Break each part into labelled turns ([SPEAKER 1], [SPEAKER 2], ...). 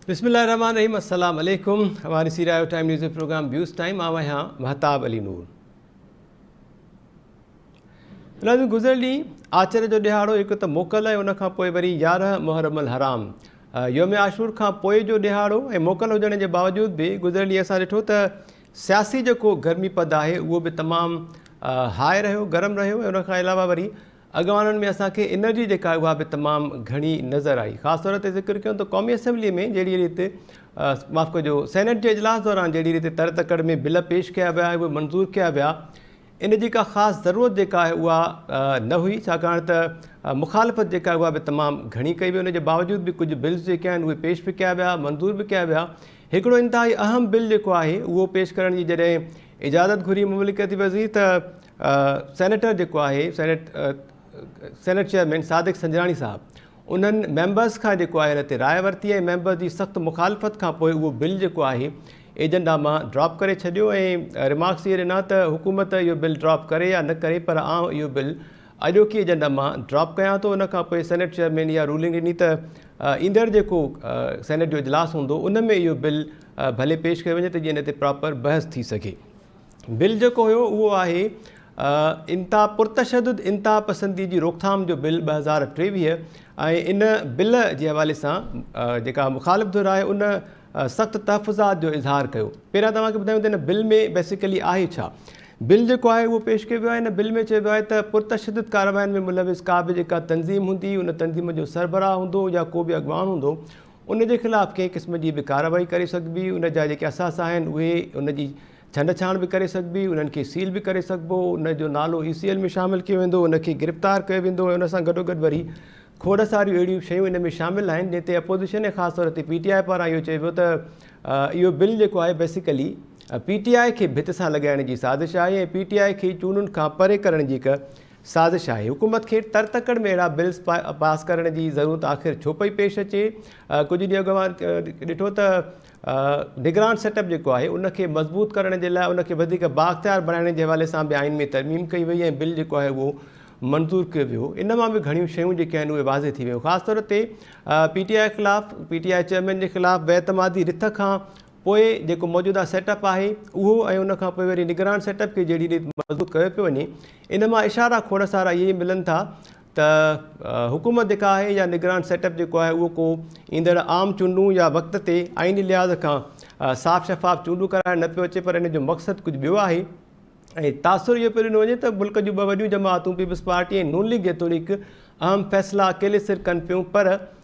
[SPEAKER 1] बिस्मिल्लाहिर्रहमानिर्रहीम, अस्सलाम वालेकुम। हमारी सीरिया time news programme views time आवा यहाँ महताब अली नूर। गुज़िरियल ॾींहुं आचर जो ॾिहाड़ो हिकु त मोकल ऐं उनखां पोइ वरी 11 मुहर्रम अल हराम योम आशूर खां पोइ जो ॾिहाड़ो ऐं मोकल हुजण जे बावजूद बि गुज़िरियल ॾींहुं असां ॾिठो त सियासी जेको गर्मी पद आहे उहो बि तमामु हाई रहियो, गरम रहियो ऐं उनखां अलावा वरी अॻवाननि में असांखे एनर्जी जेका आहे उहा बि तमामु घणी नज़र आई। ख़ासि तौर ते ज़िक्र कयूं त क़ौमी असैम्बली में जहिड़ी रीति माफ़ु कजो सेनेट जे इजलास दौरान जहिड़ी रीति तर तकड़ में बिल पेश कया विया उहे मंज़ूर कया विया, इन जी का ख़ासि ज़रूरत जेका आहे उहा न हुई, छाकाणि त मुखालफ़त जेका आहे उहा बि तमामु घणी कई वई। उनजे बावजूद बि कुझु बिल्स जेके आहिनि उहे पेश बि कया विया, मंज़ूर बि कया विया। हिकिड़ो इंतिहाई अहम बिल जेको आहे उहो पेश करण जी जॾहिं इजाज़त घुरी मुमलिकती वज़ीर त सेनेटर जेको आहे सेनेट चेयरमैन सादिक संजराणी साहब उन्हनि मेंबर्स खां जेको आहे हिन ते राय वरिती ऐं मेंबर जी सख़्तु मुखालफ़त खां पोइ उहो बिल जेको आहे एजेंडा मां ड्रॉप करे छॾियो ऐं रिमार्क्स इहे ॾिना त हुकूमत इहो बिल ड्रॉप करे या न करे, पर आउं इहो बिल अॼोकी एजेंडा मां ड्रॉप कयां थो। उनखां पोइ सेनेट चेयरमैन इहा रूलिंग ॾिनी त ईंदड़ जेको सेनेट जो इजलास हूंदो उन में इहो बिल भले पेश कयो वञे त जीअं इन ते प्रॉपर बहस थी सघे। बिल जेको हुयो उहो आहे इंता पुरतशदुद इंता पसंदी जी रोकथाम जो बिल 2023 ऐं इन बिल जे हवाले सां जेका मुखालिफ़ धुर आहे उन सख़्तु तहफ़ुज़ात जो इज़हार कयो। पहिरियां तव्हांखे ॿुधायूं त हिन बिल में बेसिकली आहे छा। बिल जेको आहे उहो पेश कयो वियो आहे। हिन बिल में चयो वियो आहे त पुरतशदुद कार्रवाइनि में मुलविस का बि जेका तंज़ीम हूंदी, उन तंज़ीम जो सरबराह हूंदो या को बि अॻवान हूंदो, उन जे ख़िलाफ़ु कंहिं क़िस्म जी बि कार्रवाई करे सघिबी। उन जा जेके असास आहिनि उहे उन जी छंड छाण बि करे सघिबी, उन्हनि खे सील बि करे सघिबो, उन जो नालो ECL में शामिलु कयो वेंदो, उनखे गिरफ़्तार कयो वेंदो ऐं उन सां गॾोगॾु वरी खोड़ सारियूं अहिड़ियूं शयूं इन में शामिलु आहिनि जंहिं ते अपोज़िशन ऐं ख़ासि तौर ते PTI पारां इहो चइबो त इहो बिल जेको आहे बेसिकली PTI खे भित सां लॻाइण जी साज़िश आहे ऐं PTI खे चूंडुनि खां परे करण जी हिकु साज़िश आहे। हुकूमत खे तर तकड़ में अहिड़ा बिल्स पास करण जी ज़रूरत आख़िर छो पई पेश अचे। कुझु ॾींहं अॻु मां ॾिठो त निगरान सेटअप जेको आहे उनखे मज़बूत करण जे लाइ उनखे वधीक बाख़्तियार बणाइण जे हवाले सां बि आइन में तरमीम कई वई ऐं बिल जेको आहे उहो मंज़ूर कयो वियो। इन मां बि घणियूं शयूं जेके आहिनि उहे वाज़े थी वियूं। ख़ासि तौर ते PTI ख़िलाफ़ु PTI चेयरमैन जे ख़िलाफ़ु बेतमादी रिथ खां पोइ जेको मौजूदा सेटअप आहे उहो ऐं उनखां पोइ वरी निगरान सेटअप खे जहिड़ी रीति मज़बूत कयो पियो वञे, इन मां इशारा खोड़ सारा इहे मिलनि था त हुकूमत जेका आहे या निगरान सेटअप जेको आहे उहो को ईंदड़ आम चूंडूं या वक़्त ते आइनी लिहाज़ खां साफ़ शफ़ाफ़ चूंडूं कराइणु न पियो अचे, पर इन जो मक़सदु कुझु ॿियो आहे। ऐं तासुर इहो पियो ॾिनो वञे त मुल्क जूं ॿ वॾियूं जमातूं पीपल्स पार्टी ऐं नून लीग जेतोणीकि अहम फ़ैसिला अकेले सिर कनि पियूं, पर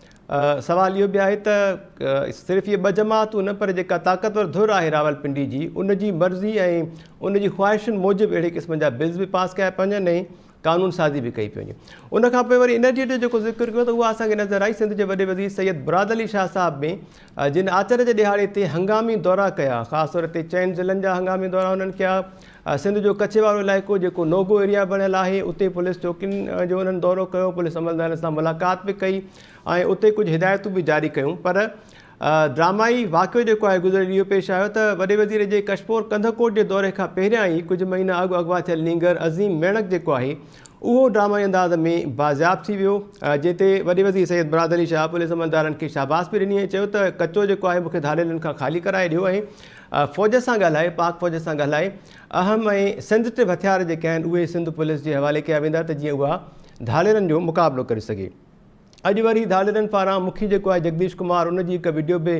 [SPEAKER 1] सवाल इहो बि आहे त सिर्फ़ु इहे ॿ जमातूं न, पर जेका ताक़तवर धुर आहे रावलपिंडी जी उन जी मर्ज़ी ऐं उन जी ख़्वाहिशुनि मूजिबि अहिड़े क़िस्म जा बिल्स बि पास कया पिया वञनि ऐं क़ानून साज़ी बि कई पई वञे। उनखां पोइ वरी एनर्जी जो जेको ज़िक्र कयो त उहा असांखे नज़र आई सिंध जे वॾे वज़ीर सैयद मुराद अली शाह साहब में जिन आचर जे ॾिहाड़े ते हंगामी दौरा कया, ख़ासि तौर ते 4 ज़िलनि जा हंगामी दौरा उन्हनि कया। सिंध जो कच्छ वारो इलाइक़ो जेको नोगो एरिया बणियलु आहे उते पुलिस चौकियुनि जो उन्हनि दौरो कयो, पुलिस अमलदारनि सां मुलाक़ात बि कई ऐं उते कुझु हिदायतूं बि जारी कयूं। पर ड्रामाई वाक़ियो जेको आहे गुज़िरियल इहो पेश आयो त वॾे वज़ीर जे कशपोर कंधकोट जे दौरे खां पहिरियां ई कुझु महीना अॻु अॻवा थियल नींगर अज़ीम मेणक जेको आहे उहो ड्रामाई अंदाज़ में बाज़ियाब थी वियो, जंहिं ते वॾे वज़ीर सैयद मुराद अली शाह पुलिस अमलदारनि खे शाबाश बि ॾिनी ऐं चयो त कचो जेको आहे मूंखे धाड़ेलनि खां ख़ाली कराए ॾियो ऐं फ़ौज सां ॻाल्हाए, पाक फ़ौज सां ॻाल्हाए अहम ऐं सेंसिटिव हथियार जेके आहिनि उहे सिंध पुलिस जे हवाले कया वेंदा त जीअं उहा धाड़ेलनि जो मुक़ाबिलो करे सघे। अॼु वरी धाड़ेलनि पारां मुखी जेको आहे जगदीश कुमार उन जी हिकु वीडियो बि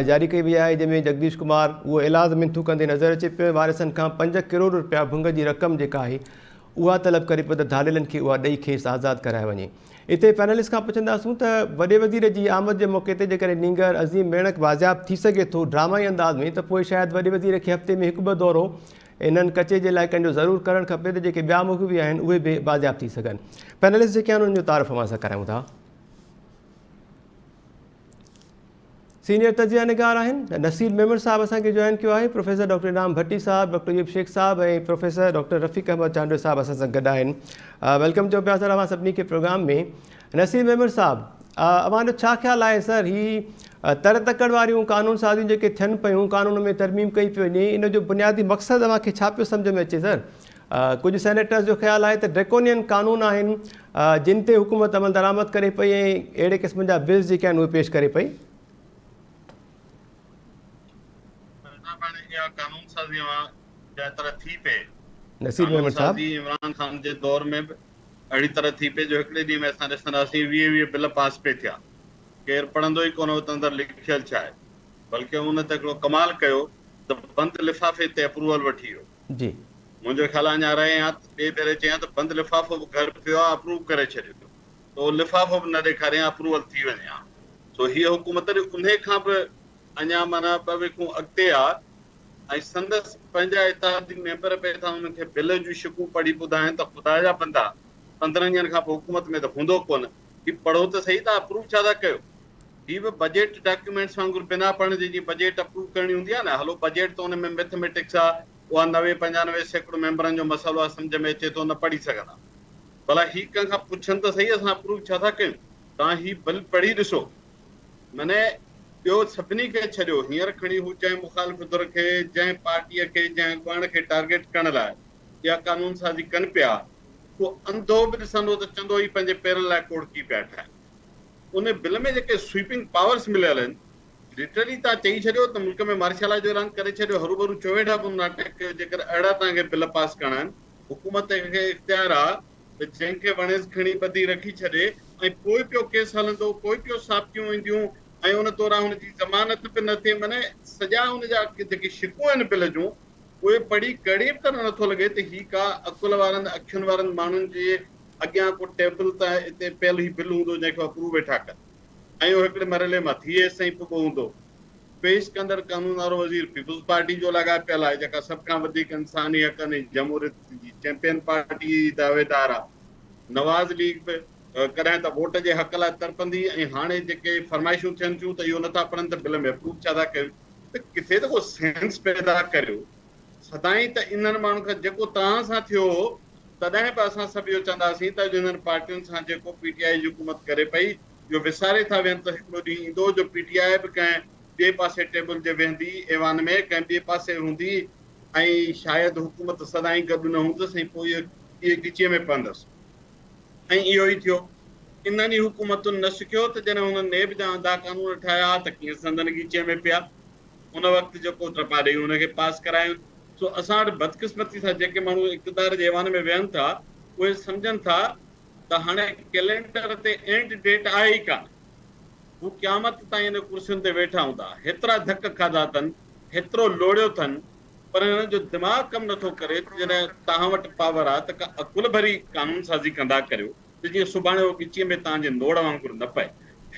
[SPEAKER 1] जारी कई वई आहे जंहिंमें जगदीश कुमार उहो इलाज मिंथू कंदे नज़र अचे पियो। वारिसनि खां 5 करोड़ रुपया भुंग जी रक़म जेका आहे उहा तलब करे पियो त धाड़ेलनि खे उहा ॾेई खेसि आज़ादु कराए वञे। हिते पैनलिस्ट खां पुछंदासूं त वॾे वज़ीर जी आमद जे मौक़े ते जेकॾहिं नींगर अज़ीम मेणक बाज़ियाब थी सघे थो ड्रामाई अंदाज़ में, त पोइ शायदि वॾे वज़ीर खे हफ़्ते में 1-2 दौरो इन्हनि कचे जे इलाइक़नि जो ज़रूरु करणु खपे त जेके ॿिया मुल्क बि आहिनि उहे बि बाज़ियाब थी सघनि। पैनलिस्ट जेके आहिनि उन्हनि जो तारीफ़ मां सां करायूं था। सीनियर तजिया निगार आहिनि नसीर मेमन साहब असांखे जॉइन कयो आहे, प्रोफेसर डॉक्टर इनाम भट्टी साहब, डॉक्टर यूब शेख साहब ऐं प्रोफेसर डॉक्टर रफ़ीक अहमद चांडो साहब असां सां गॾु आहिनि। वेलकम चओ पिया सर अवां सभिनी खे प्रोग्राम में। नसीर मेमन साहब, अवांजो छा ख़्यालु आहे सर ही तर तकड़ वारियूं क़ानून साज़ियूं जेके थियनि पियूं, क़ानून में तरमीम कई पई वञे, इन जो बुनियादी मक़सदु अव्हांखे छा पियो सम्झ में अचे सर? कुझु सेनेटर्स जो ख़्यालु आहे त ड्रेकोनियन क़ानून आहिनि जिन ते हुकूमत अमल दरामद करे पई ऐं अहिड़े क़िस्म जा बिल्स जेके आहिनि उहे पेश करे पई।
[SPEAKER 2] कानून साज़ी जंहिं तरह थी पे
[SPEAKER 1] नसीर
[SPEAKER 2] कानून
[SPEAKER 1] अहमद साहब,
[SPEAKER 2] साज़ी इमरान खान जे दौर में बि अहिड़ी तरह थी पे जो हिकिड़े ॾींहं में असां ॾिसंदासीं 20 बिल पास पे थिया, केरु पढ़ंदो ई कोन हुते अंदरि लिखियल छा आहे। बल्कि हुन त हिकिड़ो कमाल कयो त बंदि लिफ़ाफ़े ते अप्रूवल वठी वियो।
[SPEAKER 1] जी
[SPEAKER 2] मुंहिंजो ख़्यालु आहे अञा रहे या ॿिए भेरे चयां त बंदि लिफ़ाफ़ो बि घर पियो आहे, अप्रूव करे छॾियो, त उहो लिफ़ाफ़ो बि न ॾेखारियां अप्रूवल थी वञे हा। सो हीअ हुकूमत उन खां बि अञा माना 2 वीकूं अॻिते आहे ऐं संदसि पंहिंजा इत्तेहादी मेंबर पे था हुनखे बिल जूं शिकूं पढ़ी ॿुधाइनि त ख़ुदा जा बंदा 15 ॾींहंनि खां पोइ हुकूमत में त हूंदो कोन, ही पढ़ो त सही, तव्हां अप्रूव छा था कयो। हीअ बि बजट डॉक्यूमेंट्स वांगुरु बिना पढ़ण जे जीअं बजट अप्रूव करणी हूंदी आहे न, हलो बजट त हुन में मैथमेटिक्स आहे, उहा 90-95% मेंबरनि जो मसइलो आहे, सम्झ में अचे थो, न पढ़ी सघंदा। भला ही कंहिंखां पुछनि त सही असां अप्रूव छा था कयूं, तव्हां ही बिल पढ़ी ॾिसो। माने ॿियो सभिनी खे छॾियो, हींअर खणी हू जंहिं मुखालिफ़ धुर खे, जंहिं पार्टीअ खे, जंहिं ॻण खे टारगेट करण लाइ इहा कानून साज़ी कनि पिया, उहो अंधो बि ॾिसंदो त चवंदो ई पंहिंजे पेरनि लाइ कोड़की पिया ठाहिनि। उन बिल में जेके स्वीपिंग पावर्स मिलियल आहिनि, लिटरली तव्हां चई छॾियो त मुल्क में मार्शल लॉ जो ऐलान करे छॾियो, हरूभरू चोवेठा बि नाटक कयो। जेकर अहिड़ा तव्हांखे बिल पास करणा आहिनि, हुकूमत खे इख़्तियार आहे त जंहिंखे वणेसि खणी ॿधी रखी छॾे ऐं पोइ पियो केस हलंदो, पोइ पियो साबितियूं ईंदियूं ऐं उन दौरान हुनजी ज़मानत बि न थिए। माने सॼा हुनजा जेके शिकूं आहिनि बिल जूं, उहे पढ़ी कड़ी बि तरह नथो लॻे त ही का अकुल वारनि अखियुनि वारनि माण्हुनि जे अॻियां को टेबल त हिते पियल ई बिल हूंदो जंहिंखे अप्रूव वेठा कनि ऐं उहो हिकिड़े मरहले मां थिए सही पुॻो हूंदो। पेश कंदड़ कानून वारो वज़ीर पीपुल्स पार्टी जो लॻापियल आहे, जेका सभ खां वधीक इंसानी हक़नि ऐं जमहूरियत जी चैंपियन पार्टी जी दावेदार आहे। नवाज़ लीग बि कॾहिं त वोट जे हक़ लाइ तर्पंदी ऐं हाणे जेके फरमाइशूं थियनि थियूं त इहो नथा पढ़नि त बिल में अप्रूव छा था कयूं। त किथे त को सेंस पैदा करियो। सदाईं त इन्हनि माण्हुनि खां जेको तव्हां सां थियो हो, तॾहिं बि असां सभु इहो चवंदासीं त इन्हनि पार्टियुनि सां जेको पीटीआई जी हुकूमत करे पई, इहो विसारे था वेहनि त हिकिड़ो ॾींहुं ईंदो जो पीटीआई बि कंहिं ॿिए पासे टेबल ते वेहंदी, ऐवान में कंहिं ॿिए पासे हूंदी ऐं शायदि हुकूमत सदाईं गॾु न हूंदसि ऐं पोइ इहे ॻिचीअ में पवंदसि। ऐं इहो ई थियो, इन्हनि ई हुकूमतुनि न सिखियो त जॾहिं हुननि नेब जा आंदा कानून ठाहिया त कीअं संदन ॻिचीअ में पिया। उन वक़्तु जेको त्रपा ॾेई हुनखे पास करायूं। सो असां वटि बदकिस्मती सां जेके माण्हू इक़्तिदार जे ऐवान में वेहनि था, उहे सम्झनि था त हाणे कैलेंडर ते एंड डेट आहे ई कान, हू क़यामत ताईं हिन कुर्सियुनि ते वेठा हूंदा। हेतिरा धक खाधा अथनि, हेतिरो लोड़ियो अथनि, पर हिननि जो दिमाग़ कमु नथो करे। जॾहिं तव्हां वटि पावर आहे त का अकुल भरी कानून साज़ी कंदा करियो त जीअं सुभाणे उहो ॻिचीअ में तव्हांजे नोड़ वांगुरु न पए।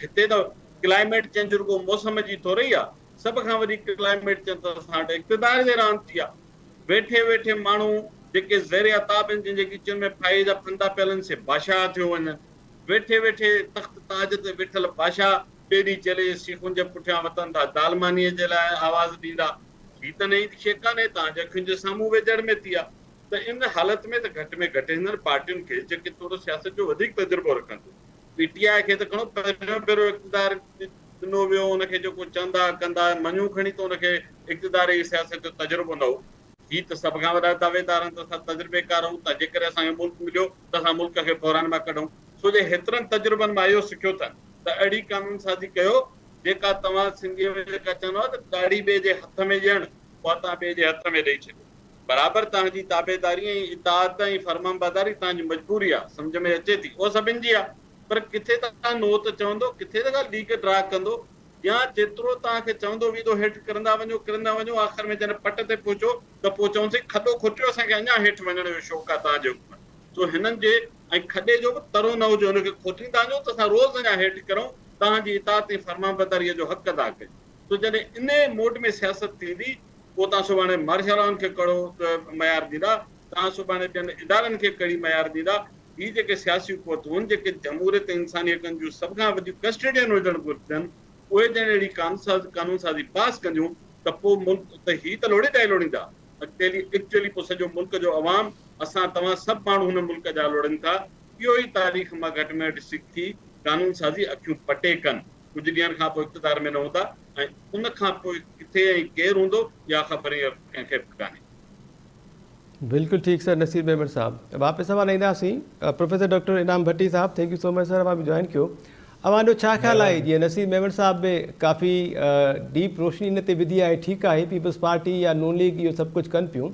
[SPEAKER 2] हिते त क्लाइमेट चेंज रुगो मौसम जी थोरी आहे, सभ खां वॾी क्लाइमेट चेंज त असां वटि इक़्तिदार जे रांदि थी आहे। वेठे वेठे माण्हू जेके ज़ेर अताब आहिनि, जंहिंजे ॻिचनि में फाई जा फंदा पियल आहिनि, से बादशाह थियो वञनि। वेठे वेठे तख़्त ताज ते वेठल बादशाह ॿिए ॾींहुं चले सिखुनि जे पुठियां वतन था, दालमानीअ जे लाइ आवाज़ ॾींदा। ही त नई शइ कान्हे, तव्हांजे अखियुनि जे साम्हूं वेझड़ में थी आहे। त इन हालत में त घटि में घटि हिननि पार्टियुनि खे जेके थोरो सियासत जो वधीक तजुर्बो रखनि, पीटीआई खे त घणो पहिरियों पहिरियों इक़्तिदार ॾिनो वियो, हुनखे जेको चवंदा कंदा मञूं खणी, त हुनखे इक़्तिदार जी सियासत जो तजुर्बो न हो। ही त सभ खां वॾा दावेदार आहिनि त असां तजुर्बेकार आहियूं, त जेकर असांखे मुल्क मिलियो त असां मुल्क खे बहिरान मां कढूं। छो जे हेतिरनि तजुर्बनि मां इहो सिखियो अथनि त अहिड़ी कानून साज़ी कयो जेका तव्हां सिंधीअ में जेका चवंदो आहे त ॾाढ़ी ॿिए जे हथ में ॾियणु, उहा तव्हां ॿिए जे हथ में ॾेई छॾियो। बराबरि तव्हांजी ताबेदारी ऐं इताअत ऐं फरमाबरदारी तव्हांजी मजबूरी आहे, सम्झ में अचे थी, उहा सभिनि जी आहे। पर किथे तव्हां नो त चवंदो, किथे त लीक ड्रा कंदो, या जेतिरो तव्हांखे चवंदो वेंदो हेठि किरंदा वञो, आख़िर में जॾहिं पट ते पहुचो त पोइ चवंदोसीं खॾो खोटियो, असांखे अञा हेठि वञण जो शौक़ु आहे तव्हांजे हुकुम। सो हिननि जे ऐं खॾे जो बि तरो न हुजे, हुनखे खोटींदा वञो त असां रोज़ अञा हेठि किरूं, तव्हांजी इताअत ऐं फरमाबरदारीअ जो हक़ अदा कयूं। सो जॾहिं इन मोड में सियासत थींदी, पोइ तव्हां सुभाणे मार्शलनि खे कड़ो मयार ॾींदा, तव्हां सुभाणे ॿियनि इदारनि खे कड़ी मयार ॾींदा। ही जेके सियासी क़ुवतूं आहिनि, जेके जमहूरियत इंसानी हक़नि जूं सभ खां वॾियूं कस्टडियन हुजणु घुरिजनि, उहे ॼण अहिड़ी कानून साज़ी पास कंदियूं त पोइ मुल्क त ही त लोड़ींदा ई लोड़ींदा। एक्चुअली पोइ सॼो मुल्क जो अवाम, असां तव्हां सभु माण्हू हुन मुल्क जा लोड़नि था। इहो ई तारीख़ मां घटि में घटि सिखी, कानून साज़ी अखियूं पटे कनि। कुझु ॾींहंनि खां पोइ इक़्तिदार में न हूंदा ऐं उन खां पोइ किथे ऐं केरु हूंदो इहा ख़बर कंहिंखे बि कान्हे।
[SPEAKER 1] बिल्कुलु ठीकु सर, नसीर अहमद साहब। वापसि सवाल ईंदासीं। प्रोफेसर डॉक्टर इनाम भट्टी साहब, thank you so much sir, अवां बि जॉइन कयो। अवांजो छा ख़्यालु आहे
[SPEAKER 3] महिरबानी।
[SPEAKER 1] जीअं नसीर मेमन साहब बि काफ़ी डीप रोशनी इन ते विधी आहे, ठीकु आहे पीपल्स पार्टी या नून लीग इहो सभु कुझु कनि पियूं,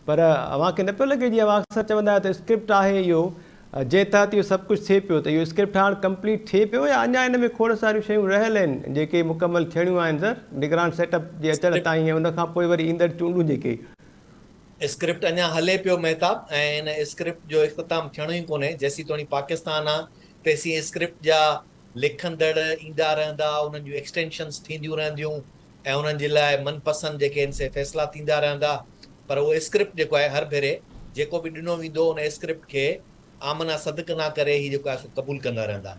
[SPEAKER 1] पर अव्हांखे न पियो लॻे जीअं अव्हां अक्सर चवंदा आहियो त स्क्रिप्ट आहे इहो जंहिं तहत इहो सभु कुझु थिए पियो, त इहो स्क्रिप्ट हाणे कंप्लीट थिए पियो या अञा हिन में खोड़ सारियूं शयूं रहियल आहिनि जेके मुकमल थियणियूं आहिनि सर निगरान सेटअप जे अचण
[SPEAKER 3] स्क्रिप्ट
[SPEAKER 1] ताईं ऐं उनखां पोइ वरी ईंदड़ चूंडूं जेके?
[SPEAKER 3] स्क्रिप्ट अञा हले पियो महताब, ऐं इन स्क्रिप्ट जो इख़्तिताम थियणो ई कोन्हे। जेसीं ताईं पाकिस्तान आहे तेसीं स्क्रिप्ट जा लिखंदड़ ईंदा रहंदा, उन्हनि जूं एक्सटेंशन्स थींदियूं रहंदियूं ऐं उन्हनि जे लाइ मनपसंद जेके आहिनि से फ़ैसिला थींदा रहंदा। पर उहो स्क्रिप्ट जेको आहे हर भेरे जेको बि ॾिनो वेंदो उन स्क्रिप्ट खे आमना सदकना करे ही जेको आहे सो क़बूल कंदा रहंदा।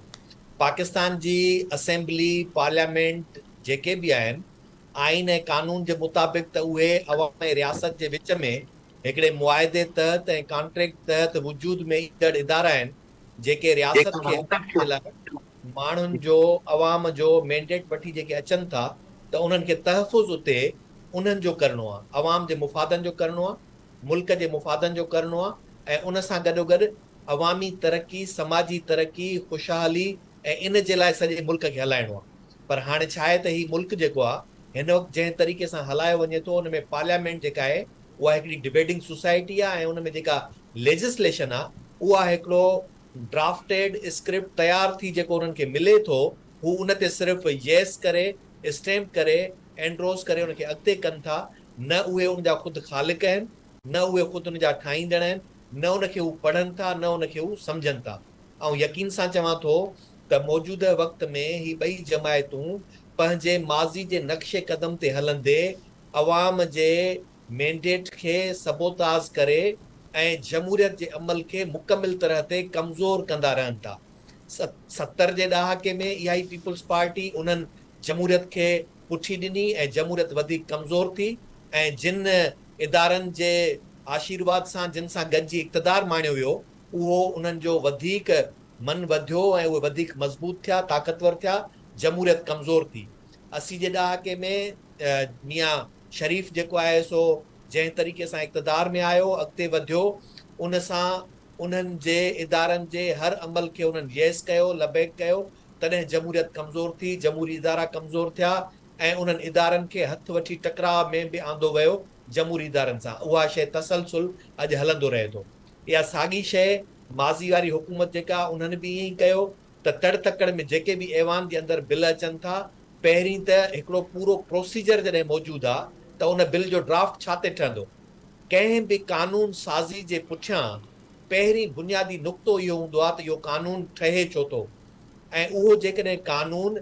[SPEAKER 3] पाकिस्तान जी असेंबली पार्लियामेंट जेके बि आहिनि आइन ऐं कानून जे मुताबिक़ त उहे अवाम ऐं रियासत जे विच में हिकिड़े मुआदे तहत ऐं कॉन्ट्रैक्ट तहत वजूद में ईंदड़ इदारा आहिनि जेके रियासत खे जे लाइ माण्हुनि जो अवाम जो मैंडेट वठी जेके अचनि था त उन्हनि खे तहफ़ुज़ उते उन्हनि जो करिणो आहे, अवाम जे मुफ़ादनि जो करिणो आहे, मुल्क जे मुफ़ादनि जो करिणो आहे ऐं उन सां गॾोगॾु अवामी तरक़ी, समाजी तरक़ी, ख़ुशहाली ऐं इन जे लाइ सॼे मुल्क खे हलाइणो आहे। पर हाणे छा आहे त ही मुल्क जेको आहे हिन वक़्तु जंहिं तरीक़े सां हलायो वञे थो उन में पार्लियामेंट जेका आहे उहा हिकिड़ी डिबेटिंग सोसाइटी आहे ऐं उन में जेका लेजिस्लेशन आहे उहा हिकिड़ो ड्राफ्टेड स्क्रिप्ट तयार थी जेको उन्हनि खे मिले थो, हू उन ते सिर्फ़ु येस करे स्टैम्प करे एंड्रोस करे उनखे अॻिते कनि था। न उहे उनजा ख़ुदि ख़ालिक आहिनि, न उहे ख़ुदि उनजा ठाहींदड़ आहिनि, न उनखे हू पढ़नि था, न उनखे हू सम्झनि था। ऐं यकीन सां चवां थो त मौजूदा वक़्त में ही ॿई जमायतूं पंहिंजे माज़ी जे नक्शे कदम ते हलंदे अवाम जे मैंडेट खे सबोताज़ करे ऐं जमहूरियत जे अमल खे मुकमिल तरह ते कमज़ोर कंदा रहनि था। 70 जे ॾहाके में इहा ई पीपल्स पार्टी उन्हनि जमहूरियत खे पुठी ॾिनी ऐं जमहूरियत वधीक कमज़ोर थी ऐं जिन इदारनि जे आशीर्वाद सां जिन सां गॾिजी इक़्तिदार माणियो वियो उहो उन्हनि जो वधीक मन वधियो ऐं उहे वधीक मज़बूत थिया, ताक़तवर थिया, जमहूरियत कमज़ोर थी। 80 जे ॾहाके में मियां शरीफ़ जेको आहे सो जंहिं तरीक़े सां इक़्तिदार में आयो, अॻिते वधियो, उन सां उन्हनि जे इदारनि जे हर अमल खे उन्हनि येस कयो, लबैक कयो, तॾहिं जमहूरियत कमज़ोर थी, जमहूरी इदारा कमज़ोर थिया ऐं उन्हनि इदारनि खे हथ वठी टकराव में बि आंदो वियो जमहूरी इदारनि सां। उहा शइ तसलसुल अॼु हलंदो रहे थो। इहा साॻी शइ माज़ी वारी हुकूमत जेका उन्हनि बि ईअं ई कयो त तड़ तकड़ में जेके बि ऐवान जे अंदरि बिल अचनि था, पहिरीं त हिकिड़ो पूरो प्रोसीजर जॾहिं मौजूदु आहे त उन बिल जो ड्राफ्ट छा ते ठहंदो। कंहिं बि कानून साज़ी जे पुठियां पहिरीं बुनियादी नुक़्तो इहो हूंदो आहे त इहो कानून ठहे छो थो ऐं उहो जेकॾहिं कानून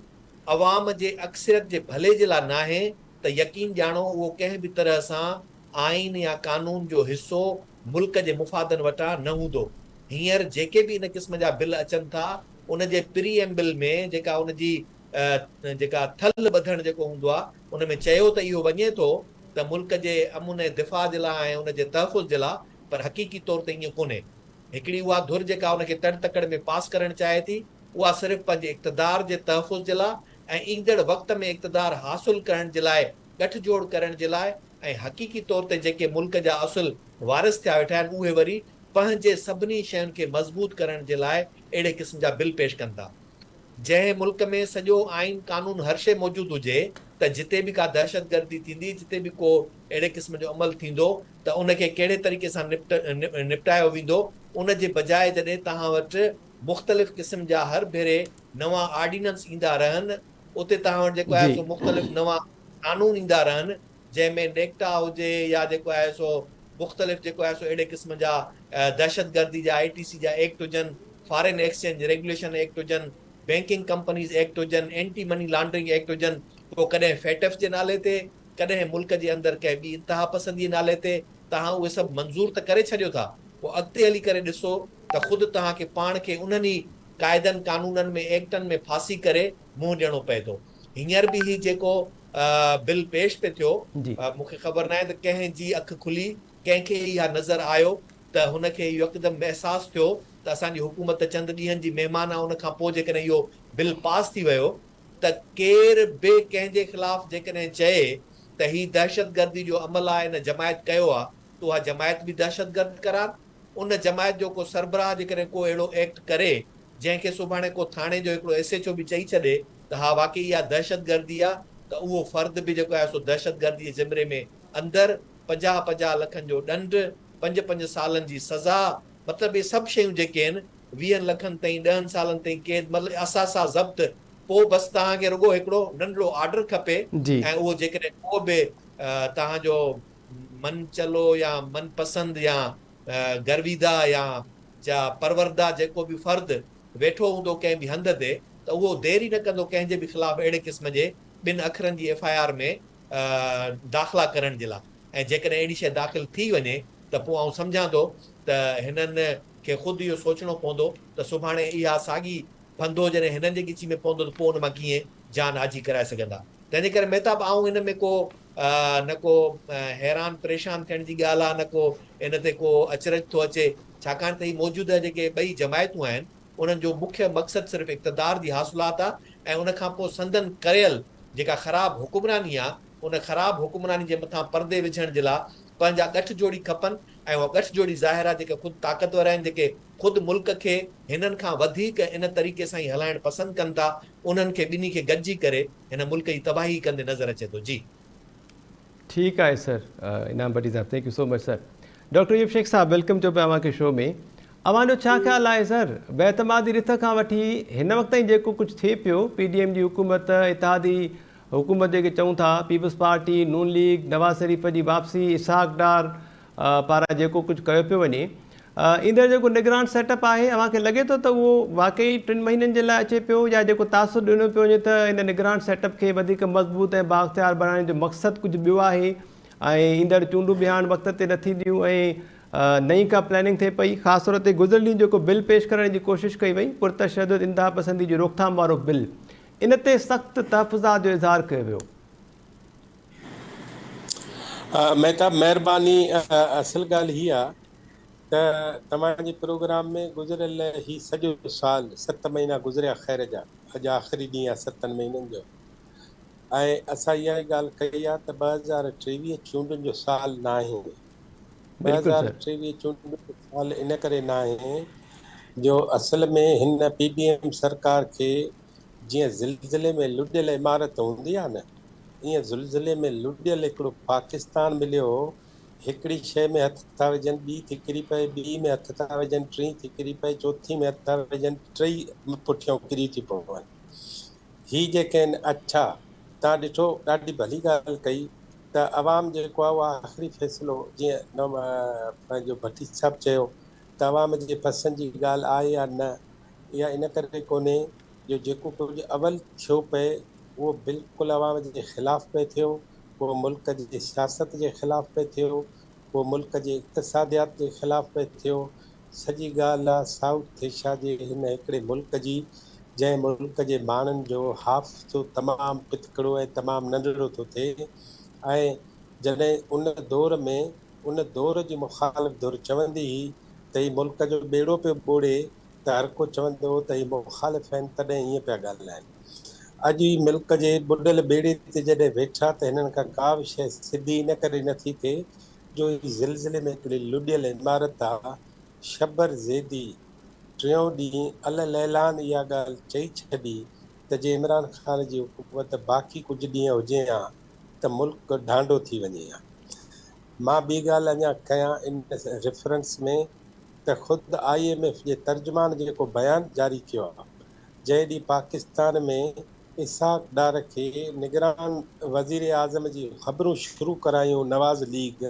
[SPEAKER 3] अवाम जे अक्सरियत जे भले जे लाइ नाहे त यकीन ॼाणो उहो कंहिं बि तरह सां आइन या कानून जो हिसो मुल्क जे मुफ़ादनि वटां न हूंदो। हींअर जेके बि इन क़िस्म जा बिल अचनि था उन जे प्रीएम्बल में जेका उनजी जेका थल ॿधणु जेको हूंदो आहे उन में चयो त इहो वञे थो त मुल्क जे अमुन ऐं दिफ़ा जे लाइ ऐं उन जे तहफ़ुज़ जे लाइ, पर हक़ीक़ी तौर ते ईअं कोन्हे। हिकिड़ी उहा धुर जेका उनखे तड़ तकड़ में पास करणु चाहे थी उहा सिर्फ़ु पंहिंजे इक़्तिदार जे तहफ़ुज़ जे लाइ ऐं ईंदड़ वक़्त में इक़्तिदार हासिल करण जे लाइ, गठजोड़ करण जे लाइ ऐं हक़ीक़ी तौर ते जेके मुल्क जा असुल वारिस थिया वेठा आहिनि उहे वरी पंहिंजे सभिनी शयुनि खे मज़बूत करण जे लाइ अहिड़े क़िस्म जा बिल पेश कनि था। जंहिं मुल्क में सॼो आइन कानून हर शइ मौजूदु हुजे त जिते बि का दहशतगर्दी थींदी, जिते बि को अहिड़े क़िस्म जो अमल थींदो त उनखे कहिड़े तरीक़े सां निपटायो वेंदो, उन जे बजाए जॾहिं तव्हां वटि मुख़्तलिफ़ क़िस्म जा हर भेरे नवां ऑर्डिनेंस ईंदा रहनि, उते तव्हां वटि जेको आहे
[SPEAKER 1] जी
[SPEAKER 3] सो मुख़्तलिफ़ नवां कानून ईंदा रहनि जंहिंमें नेक्टा हुजे या जेको आहे सो मुख़्तलिफ़ जेको आहे सो अहिड़े क़िस्म जा दहशतगर्दी जा ITC जा एक्ट हुजनि, फॉरेन एक्सचेंज रेगुलेशन एक्ट हुजनि, बैंकिंग कंपनीज़ एक्ट हुजनि, एंटी मनी लॉन्ड्रिंग एक्ट हुजनि, पोइ कॾहिं FATF जे नाले ते, कॾहिं मुल्क जे अंदरि कंहिं ॿी इंतिहा पसंदी नाले ते तव्हां उहे सभु मंज़ूर त करे छॾियो था, पोइ अॻिते हली करे ॾिसो त ख़ुदि तव्हांखे पाण खे उन्हनि क़ाइदनि कानूननि में एक्टनि में फासी करे मुंहुं ॾियणो पए थो। हींअर बि ही जेको बिल पेश पे थियो,
[SPEAKER 1] जी
[SPEAKER 3] मूंखे ख़बर न आहे त कंहिंजी अखि खुली, कंहिंखे इहा नज़र आयो त हुनखे इहो यकदमि अहसासु थियो त असांजी हुकूमत चंद ॾींहंनि जी महिमान आहे, उनखां पोइ जेकॾहिं इहो बिल पास थी वियो त केर बि कंहिंजे ख़िलाफ़ जेकॾहिं चए त ही दहशतगर्दी जो अमल आहे, हिन जमायत कयो आहे, त उहा जमायत बि दहशतगर्द करार। उन जमायत जो को सरबराह जेकॾहिं को अहिड़ो एक्ट करे जंहिंखे सुभाणे को थाणे जो हिकिड़ो SHO बि चई छॾे त हा वाकई इहा दहशतगर्दी आहे, त उहो फर्द बि जेको आहे सो दहशतगर्दी जे ज़िमरे में अंदरि 50-50 लखनि जो ॾंड, 5-5 सालनि जी सज़ा, मतिलबु इहे सभु शयूं जेके आहिनि 20 लखनि ताईं 10 सालनि ताईं कैद, मतिलबु असां ज़ब्त, पोइ बसि तव्हांखे रुॻो हिकिड़ो नंढिड़ो ऑर्डर खपे
[SPEAKER 1] जी
[SPEAKER 3] ऐं उहो जेकॾहिं उहो बि तव्हांजो मन चलो या मनपसंद या गर्विदा या परवरदा जेको बि फर्द वेठो हूंदो कंहिं बि हंध ते, त उहो देरि ई न कंदो कंहिंजे बि ख़िलाफ़ अहिड़े क़िस्म जे 2 अखरनि जी FIR में दाख़िला करण जे लाइ। ऐं जेकॾहिं अहिड़ी शइ दाख़िल थी वञे त पोइ आउं सम्झां थो त हिननि खे ख़ुदि इहो सोचणो पवंदो त सुभाणे इहा साॻी फंदो जॾहिं हिननि जे गिची में पवंदो त पोइ हुन मां कीअं जान आजी कराए सघंदा। तंहिंजे करे मेहताब आऊं हिन में को न को हैरान परेशान थियण जी ॻाल्हि आहे, न को इन ते को अचरज थो अचे, छाकाणि त ही मौजूदा जेके ॿई जमायतूं आहिनि उन्हनि जो मुख्य मक़सदु सिर्फ़ु इक़्तिदार जी हासिलात आहे ऐं उन खां पोइ संदन कयल जेका ख़राब हुकुमरानी आहे उन ख़राब हुकुमरानी जे मथां पर्दे विझण जे लाइ पंहिंजा गठजोड़ी खपनि ऐं उहा गठजोड़ी ज़ाहिर आहे जेके ख़ुदि ताक़तवर आहिनि, जेके ख़ुदि मुल्क खे हिननि खां वधीक इन तरीक़े सां ई हलाइण पसंदि कनि था, उन्हनि खे ॿिन्ही खे गॾिजी करे हिन मुल्क जी तबाही कंदे नज़र अचे थो। जी
[SPEAKER 1] ठीकु आहे सर, इनाम भट्टी साहब, thank you so much sir. Doctor Ayub Sheikh साहब, वेलकम चओ पिया अव्हांखे शो में। अव्हांजो छा ख़्यालु आहे सर, बेतमादी रिथ खां वठी हिन वक़्त ताईं जेको कुझु थिए पियो, PDM जी हुकूमत, इतिहादी हुकूमत जेके चऊं था, पीपल्स पार्टी, नून लीग, नवाज़ शरीफ़ जी वापसी, इसहाक डार पारां जेको कुझु कयो पियो वञे, ईंदड़ जेको निगरान सेटअप आहे, अव्हांखे लॻे थो त उहो वाक़ई 3 महीननि जे लाइ अचे पियो, या जेको तासुर ॾिनो पियो वञे त इन निगरान सेटअप खे वधीक मज़बूत ऐं बाख़्तियार बणाइण जो मक़सदु कुझु ॿियो आहे, ऐं ईंदड़ चूंडूं बि हाणे वक़्त ते न थींदियूं, ऐं नई का प्लैनिंग थिए पई। ख़ासि तौर ते गुज़िरियल ॾींहुं जेको बिल पेश करण जी कोशिशि कई वई, पुरतशदुद इंतिहा पसंदी जी रोकथाम वारो बिल, इन ते सख़्तु तहफ़ुज़ात जो इज़हार कयो वियो।
[SPEAKER 4] मेहताब महिरबानी, असल ॻाल्हि हीअ आहे त तव्हांजे प्रोग्राम में गुज़िरियल ही सॼो साल 7 महीना गुज़रिया ख़ैर जा, अॼु आख़िरी ॾींहुं आहे 7 महीननि जो, ऐं असां इहा ई ॻाल्हि कई आहे त 2023 चूंडुनि जो साल न आहे।
[SPEAKER 1] बिल्कुलु सर।
[SPEAKER 4] 2023 चूंडुनि जो साल इन करे न आहे जो असल में हिन PDM सरकार खे जीअं ज़िलज़िले में लुॾियल इमारत हूंदी आहे न, ईअं ज़िलज़िले में लुॾियल हिकिड़ो पाकिस्तान मिलियो। हिकिड़ी शइ में हथ था विझनि, ॿी थी किरी पए, ॿी में हथ था विझनि, टीं थी किरी पए, चौथी में हथ था विझनि, टई पुठियां किरी थी पवनि। ही जेके आहिनि, अच्छा तव्हां ॾिठो, ॾाढी भली ॻाल्हि कई त अवाम जेको आहे उहा आख़िरी फ़ैसिलो, जीअं पंहिंजो भट्टी साहिबु चयो त अवाम जे पसंदि जी ॻाल्हि आहे या न, इहा इन करे कोन्हे जो जेको कुझु अवल थियो पए उहो बिल्कुलु अवाम जे ख़िलाफ़ पिए थियो, उहो मुल्क जी सियासत जे ख़िलाफ़ पिए थियो, उहो मुल्क जे इक़्तिसादियात जे ख़िलाफ़ पिए थियो। सॼी ॻाल्हि आहे साउथ एशिया जे हिन हिकिड़े मुल्क जी, जंहिं मुल्क जे माण्हुनि जो हाफ़्ज़ो तमामु पितकड़ो ऐं तमामु नंढिड़ो थो थिए, ऐं जॾहिं उन दौर जी मुख़ालिफ़ धुर चवंदी हुई त ही मुल्क जो ॿेड़ो पियो ॿोड़े, त हर को चवंदो त ही मुख़ालिफ़ आहिनि, तॾहिं ईअं पिया ॻाल्हाइनि। अॼु ई मुल्क जे ॿुॾल ॿेड़े ते जॾहिं वेठा त हिननि खां का बि शइ सिधी इन करे नथी थिए जो ज़िलज़िले में हिकिड़ी लुॾियल इमारत आहे। शबर ज़ैदी 3 ॾींहुं अल लैलान इहा ॻाल्हि चई छॾी त जे इमरान ख़ान जी हुकूमत बाक़ी कुझु ॾींहं हुजे हा त मुल्क ढांडो थी वञे हा। मां ॿी ॻाल्हि अञा कयां इन रेफरेंस में त ख़ुदि IMF जे तर्जुमान जेको बयानु जारी कयो आहे, जंहिं ॾींहुं पाकिस्तान में इसहाक डार खे निगरान वज़ीर आज़म जी ख़बरूं शुरू करायूं नवाज़ लीग,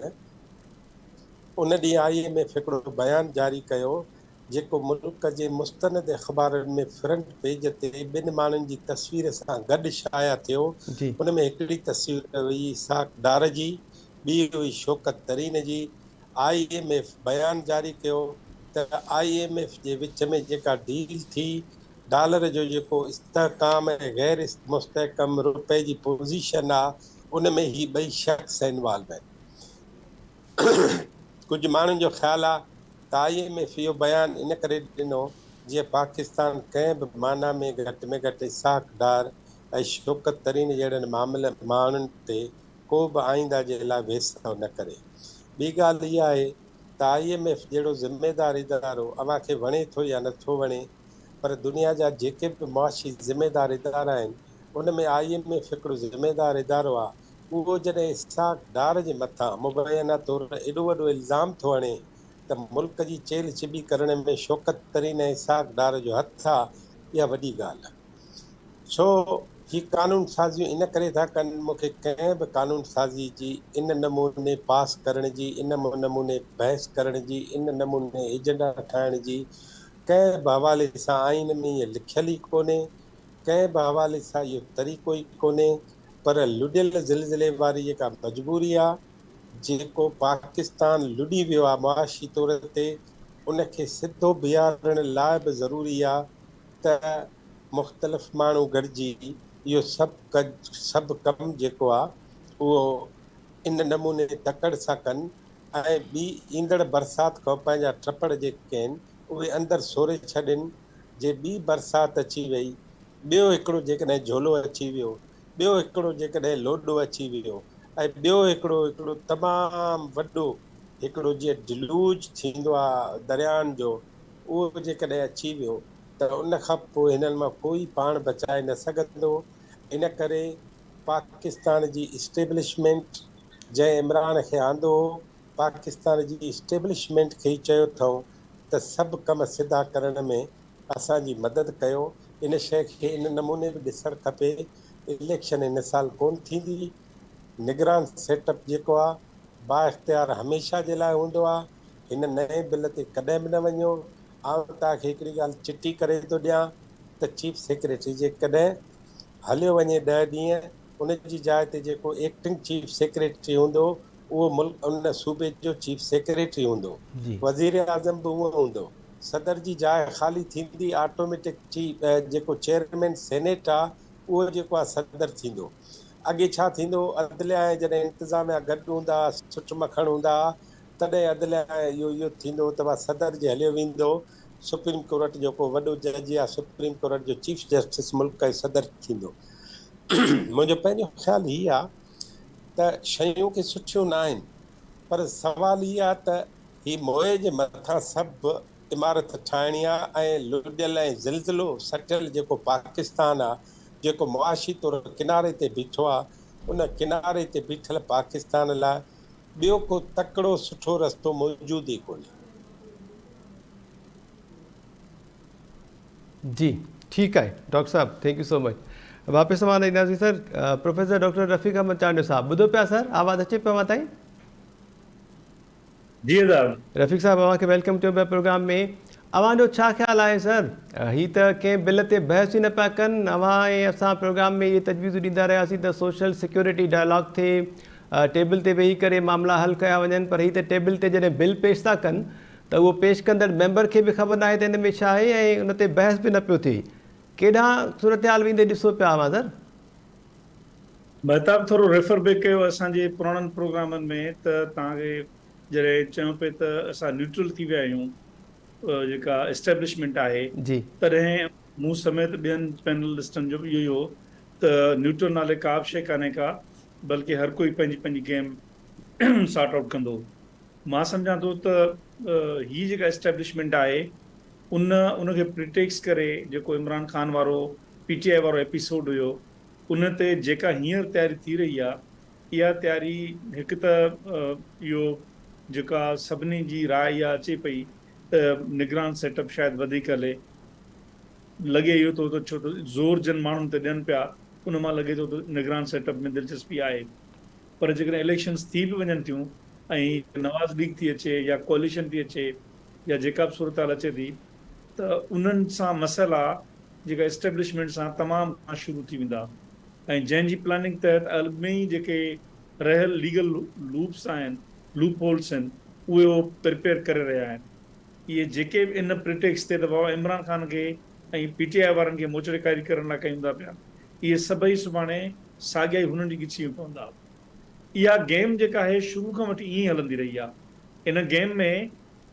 [SPEAKER 4] उन ॾींहुं IMF हिकिड़ो बयानु जारी कयो जेको मुल्क जे मुस्तनद अख़बारनि में फ्रंट पेज ते 2 माण्हुनि जी तस्वीर सां गॾु शाया थियो।
[SPEAKER 1] जी
[SPEAKER 4] उन में हिकिड़ी तस्वीर हुई इसहाक डार जी, ॿी हुई शौकत तरीन जी। IMF बयानु जारी कयो त IMF जे विच में जेका डील थी, डॉलर जो जेको इस्तेहकाम ऐं गैर मुस्तहकम रुपए जी पोज़ीशन आहे, उन में ही ॿई शख़्स इन्वॉल्व आहिनि। कुझु माण्हुनि जो ख़्यालु आहे त IMF इहो बयानु इन करे ॾिनो जीअं पाकिस्तान कंहिं बि माना में घटि इसहाक डार ऐं शौकत तरीन जहिड़नि माण्हुनि ते को बि आईंदा जे लाइ भेसव न करे। ॿी ॻाल्हि इहा आहे त IMF जहिड़ो ज़िमेदार इदारो अव्हांखे वणे थो या नथो वणे, पर दुनिया जा जेके बि मुआशी ज़िम्मेदार इदारा आहिनि उन में IMF हिकिड़ो ज़िम्मेदार इदारो आहे। उहो जॾहिं इसहाक डार जे मथां मुबैना तौर एॾो वॾो इल्ज़ाम थो हणे त मुल्क जी चेल चिॿी करण में शौकत तरीन ऐं इसहाक डार जो हथु आहे, इहा वॾी ॻाल्हि आहे। छो ही कानून साज़ियूं इन करे था कनि, मूंखे कंहिं बि कानून साज़ी जी इन नमूने पास करण जी, इन नमूने बहस करण जी, इन नमूने एजेंडा ठाहिण जी कंहिं बि हवाले सां आइन में इहे लिखियल ई कोन्हे, कंहिं बि हवाले सां इहो तरीक़ो ई कोन्हे। पर लुॾियल ज़िलज़िले वारी जेका मजबूरी आहे, जेको पाकिस्तान लुॾी वियो आहे मुआशी तौर ते, उनखे सिधो बीहारण लाइ बि ज़रूरी आहे त मुख़्तलिफ़ माण्हू गॾिजी इहो सभु कमु जेको आहे उहो इन नमूने तकड़ सां कनि ऐं ॿी ईंदड़ बरसाति खां पंहिंजा टपड़ जेके आहिनि उहे अंदरि सोरे छॾनि। जे ॿी बरसाति अची वई, ॿियो हिकिड़ो जेकॾहिं झोलो अची वियो, ॿियो हिकिड़ो जेकॾहिं लोॾो अची वियो ऐं ॿियो हिकिड़ो तमामु वॾो हिकिड़ो जीअं डिलूज थींदो आहे दरियाहनि जो, उहो जेकॾहिं अची वियो त उन खां पोइ हिननि मां कोई पाण बचाए न सघंदो। इन करे पाकिस्तान जी इस्टेब्लिशमेंट जंहिं इमरान खे आंदो हो, पाकिस्तान जी इस्टेब्लिशमेंट खे ई चयो अथऊं त सभु कम सिधा करण में असांजी मदद कयो। इन शइ खे इन नमूने बि ॾिसणु खपे। इलेक्शन इन साल कोन थींदी, निगरान सेटअप जेको आहे बाइख्तियार हमेशह जे लाइ हूंदो आहे। हिन नए बिल ते कॾहिं बि न वञो। आउं तव्हांखे हिकिड़ी ॻाल्हि चिटी करे थो ॾियां त चीफ सेक्रेटरी जेकॾहिं हलियो वञे 10 ॾींहं, उन जी जाइ ते जेको एक्टिंग चीफ सेक्रेटरी हूंदो उहो मुल्क उन सूबे जो चीफ सेक्रेटरी हूंदो।
[SPEAKER 1] जी
[SPEAKER 4] वज़ीर आज़म बि उहो हूंदो। सदर जी जाइ ख़ाली थींदी, ऑटोमेटिक जेको चेयरमैन सेनेट आहे उहो जेको आहे सदर थींदो। अॻे छा थींदो, अदलिया ऐं जॾहिं इंतिज़ामिया गॾु हूंदा, सुठ मखण हूंदा, तॾहिं अदलिया इहो थींदो त सदर जे हलियो वेंदो। सुप्रीम कोर्ट जेको वॾो जज आहे, सुप्रीम कोर्ट जो चीफ जस्टिस मुल्क जो सदर थींदो। मुंहिंजो पंहिंजो ख़्यालु हीअ आहे त शयूं के सुठियूं न आहिनि, पर सवाल इहा आहे त ही मोए जे मथां सभु इमारत ठाहिणी आहे ऐं लुॾियल ऐं ज़िलज़िलो सटियल जेको पाकिस्तान आहे, जेको मुआशी तौर किनारे ते बीठो आहे, उन किनारे ते बीठल पाकिस्तान लाइ ॿियो को तकिड़ो सुठो रस्तो मौजूदु ई कोन्हे।
[SPEAKER 1] जी ठीकु आहे डॉक्टर साहब, थैंक यू सो मच। वापसि सवाल ईंदासीं sir. Professor doctor Rafiq Ahmed Chandio साहब, ॿुधो पिया सर? आवाज़ अचे पियो ताईं?
[SPEAKER 5] जी साहब।
[SPEAKER 1] रफ़ीक साहब, अव्हांखे वेलकम कयो पिया प्रोग्राम में। अव्हांजो छा ख़्यालु आहे सर? ही त कंहिं बिल ते बहस ई न पिया कनि। अव्हां ऐं असां प्रोग्राम में इहे तजवीज़ूं ॾींदा रहियासीं त सोशल सिक्योरिटी डायलॉग थिए, टेबल ते वेही करे मामला हल कया वञनि, पर ही त टेबल ते जॾहिं बिल पेश था कनि त उहो पेश कंदड़ मेंबर खे बि ख़बर न आहे त हिन में छा आहे ऐं उन ते बहस बि न पियो थिए। केॾांहुं सूरत हाल वेंदे ॾिसो पिया हुआ सर?
[SPEAKER 5] महताब थोरो रेफर बैक कयो असांजे पुराणनि प्रोग्रामनि में त तव्हांखे जॾहिं चयो पिए त असां न्यूट्रल थी विया आहियूं, जेका एस्टेब्लिशमेंट आहे,
[SPEAKER 1] जी
[SPEAKER 5] तॾहिं मूं समेत ॿियनि पैनलिस्टनि जो बि इहो ई हो त न्यूट्रल नाले का बि शइ कान्हे का, बल्कि हर कोई पंहिंजी पंहिंजी गेम सॉर्ट आउट कंदो। मां सम्झां थो त हीअ जेका एस्टेब्लिशमेंट आहे उनखे प्रिटेक्स करे जेको इमरान ख़ान वारो PTI वारो एपिसोड हुयो, उन ते जेका हींअर तयारी थी रही आहे, इहा तयारी हिकु त इहो जेका सभिनी जी राय इहा अचे पई त निगरान सेटअप शायदि वधीक हले, लॻे इहो थो त छो त ज़ोर जन माण्हुनि ते ॾियनि पिया, उन मां लॻे थो त निगरान सेटअप में दिलचस्पी आहे। पर जेकॾहिं इलेक्शन्स थी बि वञनि थियूं ऐं नवाज़ लीग थी अचे या कोलिशन थी अचे या जेका बि सूरत हाल अचे थी, त उन्हनि सां मसइला जेका एस्टेब्लिशमेंट सां तमामु खां शुरू थी वेंदा ऐं जंहिंजी प्लानिंग तहत अॻु में ई जेके रहियल लीगल लूप्स आहिनि, लूप होल्स आहिनि, उहे उहो प्रिपेयर करे रहिया आहिनि। इहे जेके बि इन प्रिटेक्स ते त बाबा इमरान ख़ान खे ऐं PTI वारनि खे मोचड़ेकारी करण लाइ कयूं था पिया, इहे सभई सुभाणे साॻिया ई हुननि जी ॻिची में पवंदा। इहा गेम जेका आहे शुरू खां वठी ईअं हलंदी रही आहे। इन गेम में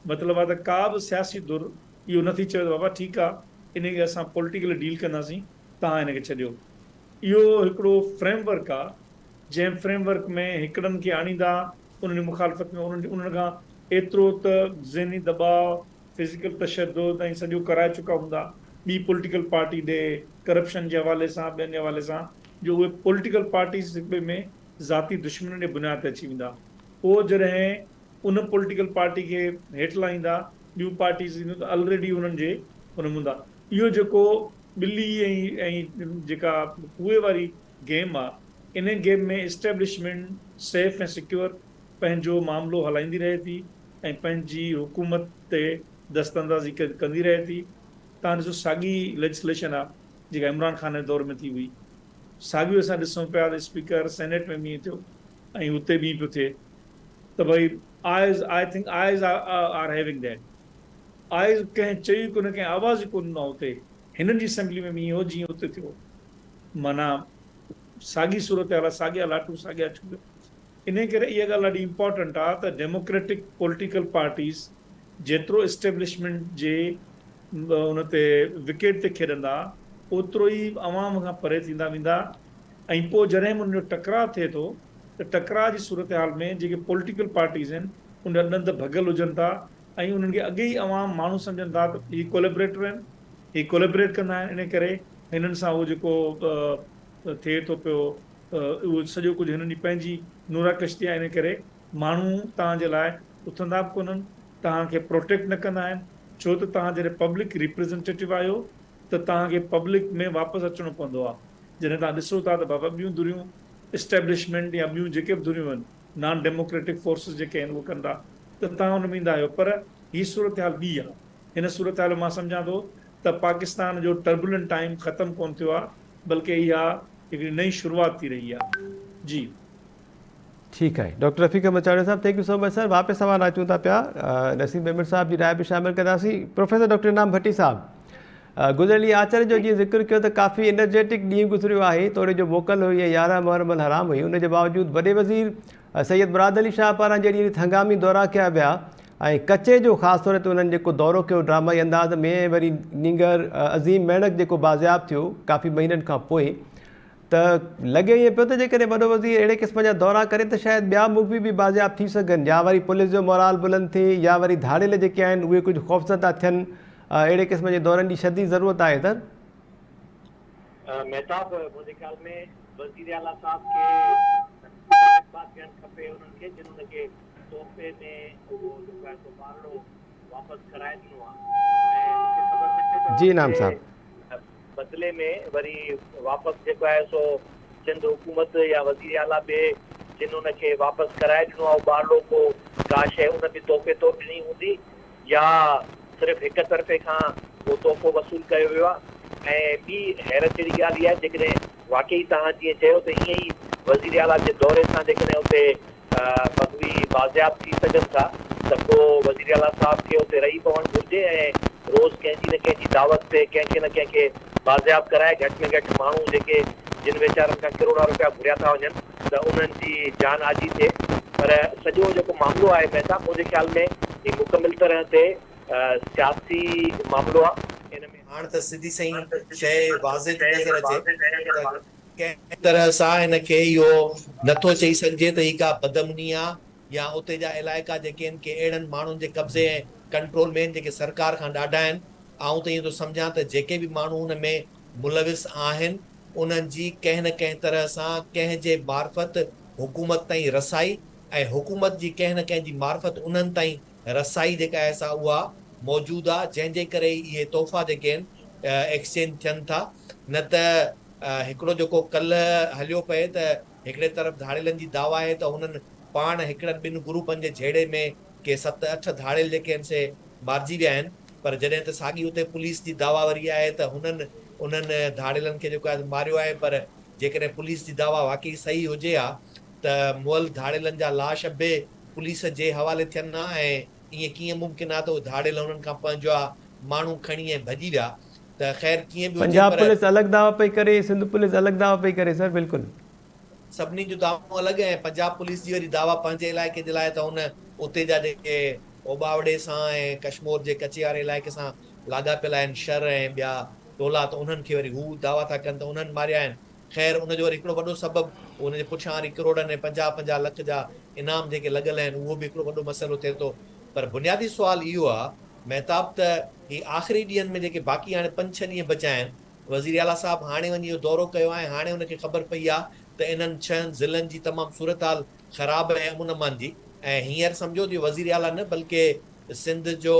[SPEAKER 5] मतिलबु आहे त का बि सियासी धुर इहो नथी चए त बाबा ठीकु आहे, इन खे असां पॉलिटिकली डील कंदासीं, तव्हां हिन खे छॾियो। इहो हिकिड़ो फ्रेमवर्क आहे, जंहिं फ्रेमवर्क में हिकिड़नि खे आणींदा उन्हनि जी मुखालफ़त में, उन्हनि खां एतिरो त ज़हनी दबाव, फिज़िकल तशद्दुद ऐं सॼो कराए चुका हूंदा, ॿी पॉलिटिकल पार्टी ॾे करप्शन जे हवाले सां ॿियनि जे हवाले सां जो उहे पॉलिटिकल पार्टीज़ हिक ॿिए में ज़ाती दुश्मनी जे बुनियाद ते अची वेंदा पोइ जॾहिं उन पॉलिटिकल पार्टी खे हेठि लाहींदा ॿियूं पार्टीज़ ईंदियूं त ऑलरेडी उन्हनि जे हुन में हूंदा इहो जेको ॿिली ऐं जेका कुए वारी गेम आहे इन गेम में इस्टेब्लिशमेंट सेफ ऐं सिक्योर पंहिंजो मामिलो हलाईंदी रहे थी ऐं पंहिंजी हुकूमत ते दस्तंदाज़ी कंदी रहे थी तव्हां ॾिसो साॻी लेजिस्लेशन आहे जेका इमरान ख़ान जे दौर में थी हुई साॻियो असां ॾिसूं पिया त स्पीकर सेनेट में बि ईअं थियो ऐं हुते बि पियो थिए त भई आई थिंक आइज़ आर हैविंग दैट आइज़ कंहिं चई कोन कंहिं आवाज़ ई कोन आहे हुते हिननि जी असेंबली में बि ईअं हो जीअं हुते थियो माना साॻी सूरत हाल आहे साॻिया लाटू साॻिया चूल इन करे इहा ॻाल्हि ॾाढी इम्पॉर्टेंट आहे त डेमोक्रेटिक पॉलिटिकल पार्टीज़ जेतिरो इस्टेब्लिशमेंट जे उन ते विकेट ते खेॾंदा ओतिरो ई अवाम खां परे थींदा वेंदा ऐं पोइ जॾहिं बि उनजो टकराव थिए थो त टकराव जी सूरत हाल में जेके पॉलिटिकल पार्टीज़ आहिनि उन जा ॾंद भॻल हुजनि था ऐं उन्हनि खे अॻे ई अवाम माण्हू सम्झनि था त ही कोलेबरेटर आहिनि ही कोलेबरेट कंदा आहिनि इन करे हिननि सां उहो जेको थिए थो पियो उहो सॼो कुझु हिननि जी पंहिंजी नूरा कश्ती आहे इन करे माण्हू तव्हांजे लाइ उथंदा बि कोन्हनि तव्हांखे प्रोटेक्ट न कंदा आहिनि छो त तव्हां जॾहिं पब्लिक रिप्रेज़ेंटेटिव आहियो त तव्हांखे पब्लिक में वापसि अचिणो पवंदो आहे जॾहिं तव्हां ॾिसो था त बाबा ॿियूं धुरियूं इस्टेब्लिशमेंट या ॿियूं जेके बि धुरियूं आहिनि नॉन डेमोक्रेटिक फोर्सिस जेके आहिनि उहे कंदा त तव्हां हुन में ईंदा आहियो पर हीअ सूरत हाल ॿी आहे हिन सूरत हाल मां सम्झां थो त पाकिस्तान जो टर्बुलेंट टाइम ख़तमु कोन थियो आहे बल्कि इहा हिकिड़ी नई शुरूआत थी रही आहे जी
[SPEAKER 1] ठीकु आहे डॉक्टर रफ़ीक मचाणी साहब thank you so much sir वापसि सवाल अचूं था पिया नसीम अहमद साहब जी राय बि शामिलु कंदासीं प्रोफेसर डॉक्टर इनाम भट्टी साहब गुज़िरियल आचार्य जो जीअं ज़िक्र कयो त काफ़ी एनर्जेटिक ॾींहुं गुज़रियो आहे तोड़े जो मोकल हुई 11 मुहर्रम अल हराम हुई उनजे बावजूदि वॾे वज़ीर सैयद मुराद अली शाह पारां जहिड़ी हंगामी दौरा कया विया ऐं कचे जो ख़ासि तौर ते उन्हनि जेको दौरो कयो ड्रामाई अंदाज़ में वरी नींगर अज़ीम मेणक जेको बाज़ियाब थियो काफ़ी महीननि खां पोइ त लॻे ईअं पियो त जेकॾहिं वॾो वज़ीर अहिड़े क़िस्म जा दौरा करे त शायदि ॿिया मुल्क बि बाज़ियाब थी सघनि या वरी पुलिस जो मोराल बुलंद थिए या वरी धाड़ियल जेके आहिनि उहे कुझु ख़ौफ़ज़दा थियनि अहिड़े क़िस्म जे दौरनि जी शदीद ज़रूरत आहे सर
[SPEAKER 6] मेहताब मुंहिंजे ख्याल में वज़ीर आला साहब खे बात करणु खपे उन्हनि खे जिन खे तोहफ़े में उहो जेको आहे सो बारड़ो वापसि कराए ॾिनो आहे ऐं मूंखे ख़बर नथे त
[SPEAKER 1] जी इनाम साहब
[SPEAKER 6] बदिले में वरी वापसि जेको आहे सो सिंध हुकूमत या वज़ीर आला ॿिए जिन उनखे वापसि कराए ॾिनो आहे बारड़ो को का शइ उन बि तोहफ़े तौरु ॾिनी हूंदी या सिर्फ़ु हिक तरफ़े खां उहो तोहफ़ो वसूल कयो वियो आहे ऐं ॿी हैरत जहिड़ी ॻाल्हि इहा आहे जेकॾहिं वाक़ई तव्हां जीअं चयो त ईअं ई वज़ीर आला जे दौरे सां जेकॾहिं उते मज़हबी बाज़ियाब थी सघनि था त पोइ वज़ीर आला साहब खे उते रही पवणु घुरिजे ऐं रोज़ कंहिंजी न कंहिंजी दावत ते कंहिंखे न कंहिंखे बाज़ियाब कराए घटि में घटि माण्हू जेके जिन वीचारनि खां करोड़ा रुपया घुरिया था वञनि त उन्हनि जी जान आजी थिए पर सॼो जेको मामिलो आहे महिता मुंहिंजे ख़्याल में ही मुकमिल तरह ते सियासी मामिलो आहे इन में
[SPEAKER 3] हाणे त सिधी सही शइ वाज़े थी नज़र अचे कंहिं तरह सां हिनखे इहो नथो चई सघिजे त ही का बदमनी आहे या उते जा इलाइक़ा जेके आहिनि के अहिड़नि माण्हुनि जे कब्ज़े ऐं कंट्रोल में जेके सरकार खां ॾाढा आहिनि आऊं त ईअं थो सम्झां त जेके बि माण्हू हुन में मुलविस आहिनि उन्हनि जी कंहिं न कंहिं तरह सां कंहिंजे मार्फत हुकूमत ताईं रसाई ऐं हुकूमत जी कंहिं न कंहिं जी मार्फत उन्हनि ताईं रसाई जेका आहे सा उहा मौजूदु आहे जंहिंजे करे इहे तोहफ़ा जेके आहिनि एक्सचेंज थियनि था न त हिकिड़ो जेको कल्ह हलियो पए त हिकिड़े तरफ़ धाड़ेलनि जी दावा आहे त हुननि पाण हिकिड़नि ॿिनि ग्रुपनि जे झेड़े में के 7-8 धाड़ेल जेके आहिनि से मारिजी विया आहिनि पर जॾहिं त साॻी उते पुलिस जी दावा वरी आहे त उन्हनि धाड़ेलनि खे जेको आहे मारियो आहे पर जेकॾहिं पुलिस जी दावा वाक़ई सही हुजे हा त मुअल धाड़ेलनि जा लाश बि पुलिस जे हवाले थियनि हा ऐं ईअं कीअं मुमकिन आहे त उहे धाड़ेल हुननि खां पंहिंजो माण्हू खणी ऐं भॼी विया त ख़ैर कीअं बि
[SPEAKER 1] पंजाब पुलिस अलॻि दावा पई करे सिंध पुलिस अलॻि दावा पई करे सर बिल्कुलु
[SPEAKER 3] सभिनी जूं दावाऊं अलॻि ऐं पंजाब पुलिस जी वरी दावा पंहिंजे इलाइक़े जे लाइ त हुन उते जा जेके ओबावड़े सां ऐं कश्मीर जे कचे वारे इलाइक़े सां लाॻापियल आहिनि शर ऐं ॿिया टोला त उन्हनि खे वरी हू दावा था कनि त उन्हनि मारिया आहिनि ख़ैर उनजो वरी हिकिड़ो वॾो सबबु उनजे पुठियां वरी करोड़नि ऐं 50-50 लख जा इनाम जेके लॻल आहिनि उहो बि हिकिड़ो वॾो मसइलो थिए थो पर बुनियादी सुवाल इहो आहे महताब त ही आख़िरी ॾींहंनि में जेके बाक़ी हाणे 5-6 ॾींहं बचिया आहिनि, वज़ीर आला साहब हाणे वञी इहो दौरो कयो आहे, हाणे हुनखे ख़बर पई आहे त इन्हनि 6 ज़िलनि जी तमामु सूरत हाल ख़राब ऐं अमुनमान जी। ऐं हींअर सम्झो जो वज़ीर आला न बल्कि सिंध जो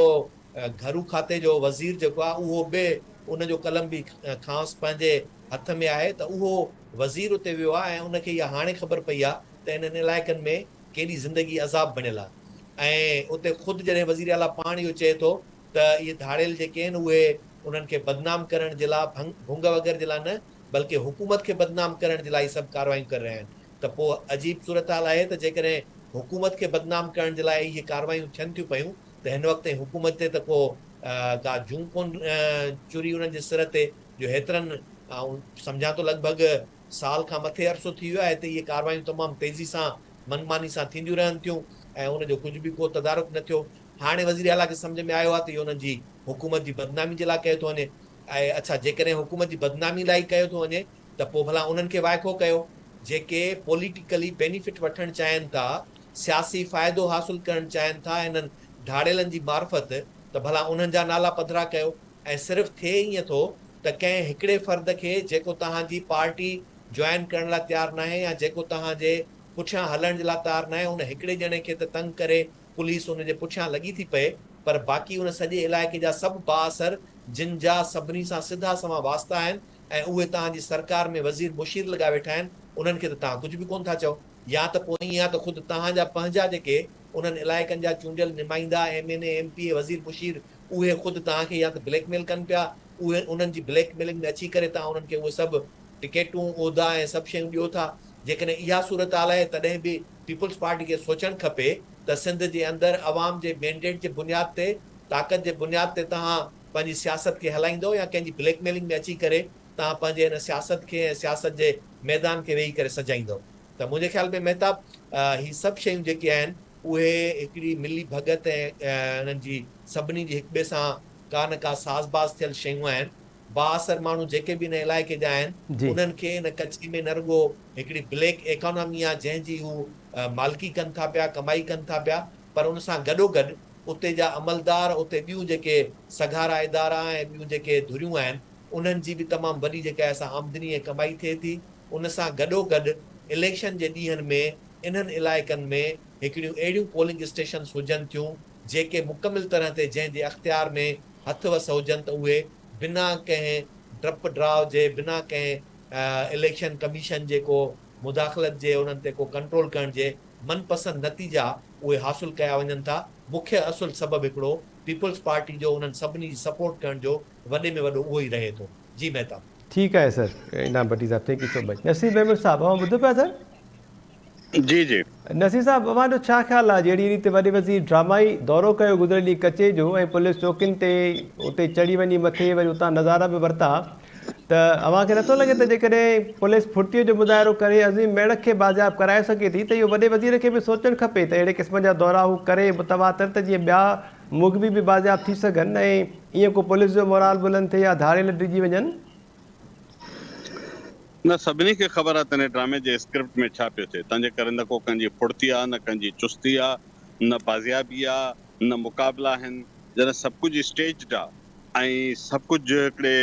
[SPEAKER 3] घरू खाते जो वज़ीर जेको आहे उहो बि उनजो कलम बि खांसि पंहिंजे हथ में आहे, त उहो वज़ीर उते वियो आहे ऐं उनखे इहा हाणे ख़बर पई आहे त इन्हनि इलाइक़नि में केॾी ज़िंदगी अज़ाब बणियल आहे। ऐं उते ख़ुदि जॾहिं वज़ीर आला पाण इहो चए थो त इहे धाड़ेल जेके आहिनि उहे उन्हनि खे बदनाम करण जे लाइ, भुंग वग़ैरह जे लाइ न बल्कि हुकूमत खे बदनाम करण जे लाइ सभु कार्रवाइयूं करे रहिया आहिनि, त पोइ अजीब सूरत हाल आहे त जेकॾहिं हुकूमत खे बदनाम करण जे लाइ इहे कार्रवाइयूं थियनि थियूं पयूं त हिन वक़्तु हुकूमत ते त को का जूं कोन चुरी उन्हनि जे सिर ते जो हेतिरनि सम्झां थो लॻभॻि साल खां मथे अरसो थी वियो आहे हिते इहे कार्रवाइयूं तमामु तेज़ी सां मनमानी सां थींदियूं रहनि थियूं ऐं उनजो कुझु बि को तदारुक न थियो। हाणे वज़ीर आला खे सम्झ में आयो आहे त इहो उन्हनि जी हुकूमत जी बदनामी जे लाइ कयो थो वञे। ऐं अच्छा, जेकॾहिं हुकूमत जी बदनामी लाइ कयो थो वञे त पोइ भला उन्हनि खे वाइको कयो जेके पॉलिटिकली बेनिफिट वठणु चाहिनि था, सियासी फ़ाइदो हासिलु करणु चाहिनि था इन्हनि धाड़ेलनि जी मार्फत, त भला उन्हनि जा नाला पधरा कयो। ऐं सिर्फ़ु थिए ईअं थो त कंहिं हिकिड़े फ़र्द खे जेको तव्हांजी पार्टी जॉइन करण लाइ तयारु न आहे या जेको तव्हांजे पुठियां हलण जे लाइ तयारु न आहे, उन हिकिड़े ॼणे खे त तंग करे पुलिस उनजे पुठियां लॻी थी पए, पर बाक़ी उन सॼे इलाइक़े जा सभु बाअसर जिन जा सभिनी सां सिधा सवा वास्ता आहिनि ऐं उहे तव्हांजी सरकार में वज़ीर मुशीर लॻा वेठा आहिनि, उन्हनि खे त तव्हां कुझु बि कोन था चओ। या त पोइ ईअं आहे त ख़ुदि तव्हांजा पंहिंजा जेके उन्हनि इलाइक़नि जा चूंडियल नुमाइंदा MNA MP वज़ीर मुशीर उहे ख़ुदि तव्हांखे या त ब्लैकमेल कनि पिया, उहे उन्हनि जी ब्लैकमेलिंग में अची करे तव्हां उन्हनि खे उहे सभु टिकेटूं उहिदा ऐं सभु शयूं ॾियो था। जेकॾहिं इहा सूरत हाल आहे तॾहिं बि पीपुल्स पार्टी खे सोचणु खपे त सिंध जे अंदरि अवाम जे मैंडेट जे बुनियाद ते, ताक़त जे बुनियाद ते तव्हां पंहिंजी सियासत खे हलाईंदो या कंहिंजी ब्लैकमेलिंग में अची करे तव्हां पंहिंजे हिन सियासत खे ऐं सियासत जे मैदान खे वेही करे सजाईंदो। त मुंहिंजे ख़्याल में महताब ही सभु शयूं जेके आहिनि उहे हिकिड़ी मिली भगत ऐं हिननि जी सभिनी जी हिक ॿिए सां का न का साज़बाज़ थियल शयूं आहिनि। बाअसर माण्हू जेके बि हिन इलाइक़े जा आहिनि
[SPEAKER 1] जी
[SPEAKER 3] उन्हनि खे हिन कच्ची में न रुॻो हिकिड़ी ब्लैक इकोनॉमी आहे जंहिंजी हू मालिकी कनि था पिया, कमाई कनि था पिया, पर उन सां गॾोगॾु उते जा अमलदार, उते ॿियूं जेके सगारा इदारा ऐं ॿियूं जेके धुरियूं आहिनि उन्हनि जी बि तमामु वॾी जेका असां आमदनी ऐं कमाई थिए थी। उन सां गॾोगॾु इलेक्शन जे ॾींहंनि में इन्हनि इलाइक़नि में हिकिड़ियूं अहिड़ियूं पोलिंग स्टेशन्स हुजनि थियूं जेके मुकमिल तरह ते जंहिंजे अख़्तियार में हथ वस हुजनि त उहे बिना कंहिं डप ड्राव जे, बिना कंहिं इलेक्शन कमीशन जे को मुदाख़लत जे, उन्हनि ते को कंट्रोल करण जे मनपसंद नतीजा उहे हासिल कया वञनि था। मुख्य असुल सबबु हिकिड़ो पीपुल्स पार्टी जो उन्हनि सभिनी जी सपोर्ट करण जो वॾे में वॾो उहो ई रहे थो। जी महताब।
[SPEAKER 1] ठीकु आहे सर, इनाम भट्टी साहब, thank you so much. Naseeb Ahmed साहब, अवां ॿुधो पिया सर?
[SPEAKER 2] जी जी
[SPEAKER 1] नसीर साहब, अवांजो छा ख़्यालु आहे जहिड़ी रीति वॾे वज़ीर ड्रामाई दौरो कयो गुज़िरियल ॾींहुं कचे जो ऐं पुलिस चौकियुनि ते उते चढ़ी वञी मथे वरी उतां नज़ारा बि वरिता, त अव्हांखे नथो लॻे त जेकॾहिं पुलिस फुर्तीअ जो मुज़ाहिरो करे अज़ीम मेड़क खे बाज़ाब कराए सघे थी त इहो वॾे वज़ीर खे बि सोचणु खपे त अहिड़े क़िस्म जा दौरा हू करे मुतवातिर त जीअं ॿिया मुग़बी बि बाज़ाब थी सघनि ऐं ईअं को पुलिस जो मोराल बुलंद थिए या धाड़ेल डिॼी वञनि।
[SPEAKER 2] न सभिनी खे ख़बर आहे त हिन ड्रामे जे स्क्रिप्ट में छा पियो थिए, तंहिंजे करे न को कंहिंजी फुर्ती आहे, न कंहिंजी चुस्ती आहे, न बाज़ियाबी आहे, न मुक़ाबला आहिनि। जॾहिं सभु कुझु स्टेज्ड आहे ऐं सभु कुझु हिकिड़े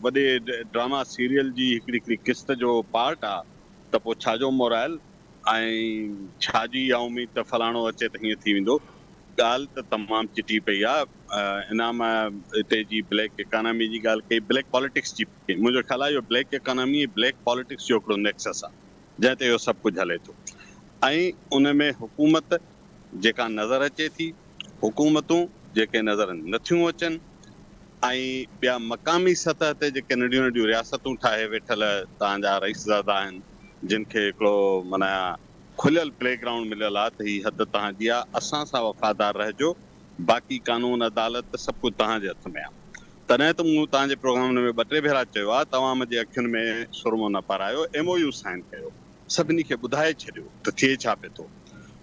[SPEAKER 2] वॾे ड्रामा सीरियल जी हिकिड़ी किस्त जो पार्ट आहे, त पोइ छाजो मोराल ऐं छाजी इहा उमेद त फलाणो अचे त हीअं थी वेंदो। ॻाल्हि त तमामु चिटी पई आहे। इनाम हिते जी ब्लैक इकानमी जी ॻाल्हि कई, ब्लैक पॉलिटिक्स जी मुंहिंजो ख़्यालु आहे इहो ब्लैक इकानमी ब्लैक पॉलिटिक्स जो हिकिड़ो नेक्सस आहे जंहिं ते इहो सभु कुझु हले थो। ऐं उन में हुकूमत जेका नज़र अचे थी, हुकूमतूं जेके नज़र नथियूं अचनि, ऐं ॿिया मक़ामी सतह ते जेके नंढियूं नंढियूं रियासतूं ठाहे वेठल तव्हांजा रईसज़ादा आहिनि, जिन खे हिकिड़ो माना खुलियल प्लेग्राउंड मिलियल आहे त हीअ हद तव्हांजी आहे, असां सां वफ़ादार रहिजो, बाक़ी कानून अदालत सभु कुझु तव्हांजे हथ में आहे। तॾहिं त मूं तव्हांजे प्रोग्राम में 2-3 भेरा चयो आहे, तव्हां मुंहिंजे अखियुनि में सुरमो न पारायो, MOU साइन कयो, सभिनी खे ॿुधाए छॾियो त थिए छा पियो थो।